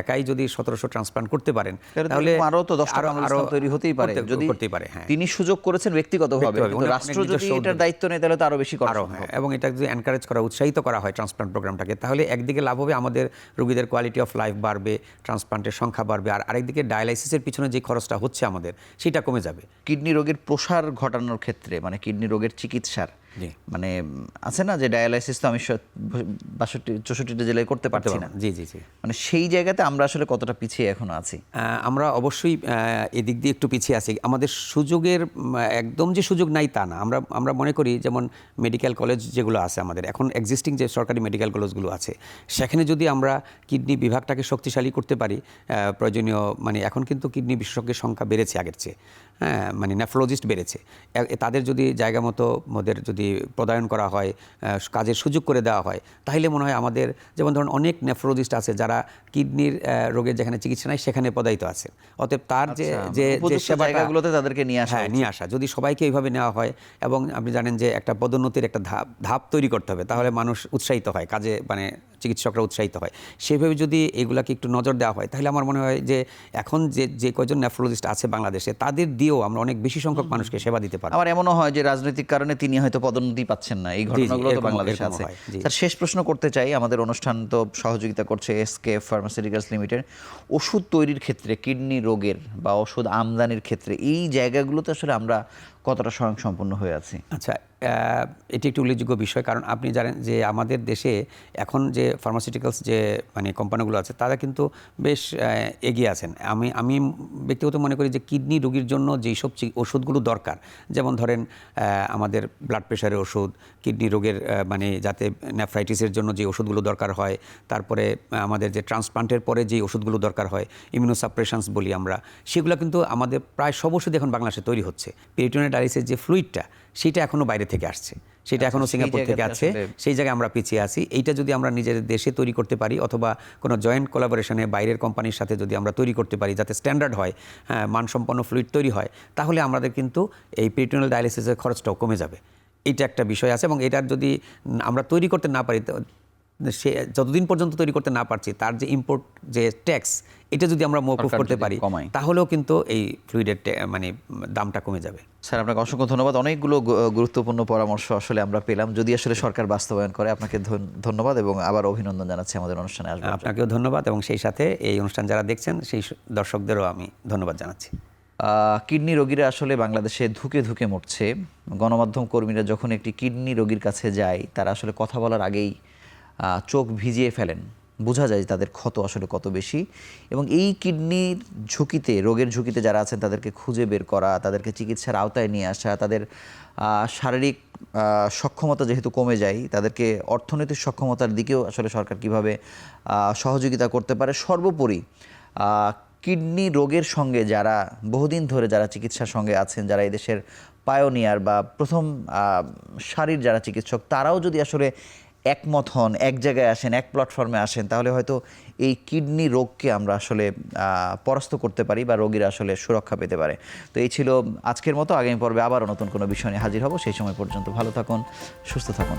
একাই যদি 1700 ট্রান্সপ্লান্ট করতে পারেন, তাহলে আরো তো 10টা ট্রান্সপ্লান্ট তৈরি হতেই পারে, যদি করতেই পারে। হ্যাঁ, তিনি সুযোগ করেছেন ব্যক্তিগতভাবে, কিন্তু রাষ্ট্র যদি এটার দায়িত্ব নেয় তাহলে তো আরো বেশি করা সম্ভব। এবং এটা যদি এনকারেজ করা, উৎসাহিত করা হয় ট্রান্সপ্লান্ট প্রোগ্রামটাকে, তাহলে একদিকে লাভ হবে, আমাদের রোগীদের কোয়ালিটি অফ লাইফ বাড়বে, ট্রান্সপ্লান্টের সংখ্যা বাড়বে, আর আরেকদিকে ডায়ালাইসিসের পিছনে যে খরচটা হচ্ছে আমাদের, সেটা কমে যাবে। কিডনি রোগের প্রসার ঘটানোর ক্ষেত্রে, মানে কিডনি রোগের চিকিৎসার, মানে আছে না যে ডায়ালাইসিস তো আমি 64টা জেলায় করতে পারছি না, জি, মানে সেই জায়গাতে আমরা আসলে কতটা পিছিয়ে এখনো আছি? আমরা অবশ্যই এদিক দিয়ে একটু পিছিয়ে আছি। আমাদের সুযোগের একদম যে সুযোগ নাই তা না। আমরা মনে করি, যেমন মেডিকেল কলেজ যেগুলো আছে আমাদের এখন, এক্সিস্টিং যে সরকারি মেডিকেল কলেজগুলো আছে, সেখানে যদি আমরা কিডনি বিভাগটাকে শক্তিশালী করতে পারি, প্রয়োজনীয় মানে এখন কিন্তু কিডনি বিশেষজ্ঞের সংখ্যা বেড়েছে আগের চেয়ে, হ্যাঁ, মানে নেফ্রোলজিস্ট বেড়েছে, তাদের যদি জায়গা মতো ওদের যদি প্রদায়ন করা হয়, কাজের সুযোগ করে দেওয়া হয়, তাহলে মনে হয় আমাদের, যেমন ধরুন অনেক নেফ্রোলজিস্ট আছে যারা কিডনির রোগের যেখানে চিকিৎসা নাই সেখানে পদায়িত আছে। অতএব তার যে জায়গাগুলোতে তাদেরকে নিয়ে আসা যদি সবাইকে এইভাবে নেওয়া হয়, এবং আপনি জানেন যে একটা পদোন্নতির একটা ধাপ তৈরি করতে হবে, তাহলে মানুষ উৎসাহিত হয় কাজে, মানে চিকিৎসকরা উৎসাহিত হয়। সেভাবে যদি এগুলাকে একটু নজর দেওয়া হয়, তাহলে আমার মনে হয় যে এখন যে কয়জন নেফ্রোলজিস্ট আছে বাংলাদেশে, তাদের দিয়েও আমরা অনেক বেশি সংখ্যক মানুষকে সেবা দিতে পারি। আমার এমনও হয় যে রাজনৈতিক কারণে তিনি হয়তো পদোন্নতি পাচ্ছেন না, এই ঘটনাগুলো তো বাংলাদেশে আছে। স্যার, শেষ প্রশ্ন করতে চাই, আমাদের অনুষ্ঠান তো সহযোগিতা করছে এসকে ফার্মাসিউটিক্যালস লিমিটেড। ওষুধ তৈরির ক্ষেত্রে, কিডনি রোগের বা ওষুধ আমদানির ক্ষেত্রে এই জায়গাগুলোতে আসলে আমরা কতটা স্বয়ংসম্পূর্ণ হয়ে আছি? আচ্ছা, এটি একটি উল্লেখযোগ্য বিষয়, কারণ আপনি জানেন যে আমাদের দেশে এখন যে ফার্মাসিউটিক্যালস যে মানে কোম্পানিগুলো আছে, তারা কিন্তু বেশ এগিয়ে আছেন। আমি ব্যক্তিগত মনে করি যে কিডনি রোগীর জন্য যেই সব ওষুধগুলো দরকার, যেমন ধরেন আমাদের ব্লাড প্রেশারের ওষুধ, কিডনি রোগের মানে যাতে নেফ্রাইটিসের জন্য যে ওষুধগুলো দরকার হয়, তারপরে আমাদের যে ট্রান্সপ্লান্টের পরে যে ওষুধগুলো দরকার হয়, ইমিউনোসাপ্রেশনস বলি আমরা, সেগুলো কিন্তু আমাদের প্রায় সব ওষুধ এখন বাংলাদেশে তৈরি হচ্ছে। পেরিটোনিয়াল ডায়ালিসিসের যে ফ্লুইডটা, সেটা এখনও বাইরে থেকে আসছে, সেটা এখনও সিঙ্গাপুর থেকে আছে, সেই জায়গায় আমরা পিছিয়ে আছি। এইটা যদি আমরা নিজের দেশে তৈরি করতে পারি, অথবা কোনো জয়েন্ট কোলাবোরেশনে বাইরের কোম্পানির সাথে যদি আমরা তৈরি করতে পারি, যাতে স্ট্যান্ডার্ড হয়, হ্যাঁ, মানসম্পন্ন ফ্লুইড তৈরি হয়, তাহলে আমাদের কিন্তু এই পেরিটোনিয়াল ডায়ালিসিসের খরচটাও কমে যাবে। এইটা একটা বিষয় আছে। এবং এটার যদি আমরা তৈরি করতে না পারি, সে যতদিন পর্যন্ত তৈরি করতে না পারছি, তার যে ইম্পোর্ট যে ট্যাক্স, এটা যদি আমরা মওকুফ করতে পারি, তাহলেও কিন্তু এই ফ্লুইডের মানে দামটা কমে যাবে। স্যার, আপনাকে অসংখ্য ধন্যবাদ। অনেকগুলো গুরুত্বপূর্ণ পরামর্শ আসলে আমরা পেলাম, যদি আসলে সরকার বাস্তবায়ন করে। আপনাকে ধন্যবাদ এবং আবার অভিনন্দন জানাচ্ছি আমাদের অনুষ্ঠানে আসবেন। আপনাকেও ধন্যবাদ, এবং সেই সাথে এই অনুষ্ঠান যারা দেখছেন সেই দর্শকদেরও আমি ধন্যবাদ জানাচ্ছি। কিডনি রোগীরা আসলে বাংলাদেশে ধুকে ধুকে মরছে। গণমাধ্যম কর্মীরা যখন একটি কিডনি রোগীর কাছে যায়, তারা আসলে কথা বলার আগেই চোখ ভিজিয়ে ফেলেন, বোঝা যায় তাদের ক্ষত আসলে কত বেশি। এবং এই কিডনির ঝুঁকিতে, রোগের ঝুঁকিতে যারা আছেন, তাদেরকে খুঁজে বের করা, তাদেরকে চিকিৎসার আওতায় নিয়ে আসা, তাদের শারীরিক সক্ষমতা যেহেতু কমে যায়, তাদেরকে অর্থনৈতিক সক্ষমতার দিকেও আসলে সরকার কিভাবে সহযোগিতা করতে পারে। সর্বোপরি কিডনি রোগের সঙ্গে যারা বহুদিন ধরে যারা চিকিৎসার সঙ্গে আছেন, যারা এদেশের পায়োনিয়ার বা প্রথম সারির যারা চিকিৎসক, তারাও যদি আসলে একমত হন, এক জায়গায় আসেন, এক প্ল্যাটফর্মে আসেন, তাহলে হয়তো এই কিডনি রোগকে আমরা আসলে পরাস্ত করতে পারি বা রোগীরা আসলে সুরক্ষা পেতে পারে। তো এই ছিল আজকের মতো। আগামী পর্বে আবারও নতুন কোনো বিষয় নিয়ে হাজির হব। সেই সময় পর্যন্ত ভালো থাকুন, সুস্থ থাকুন।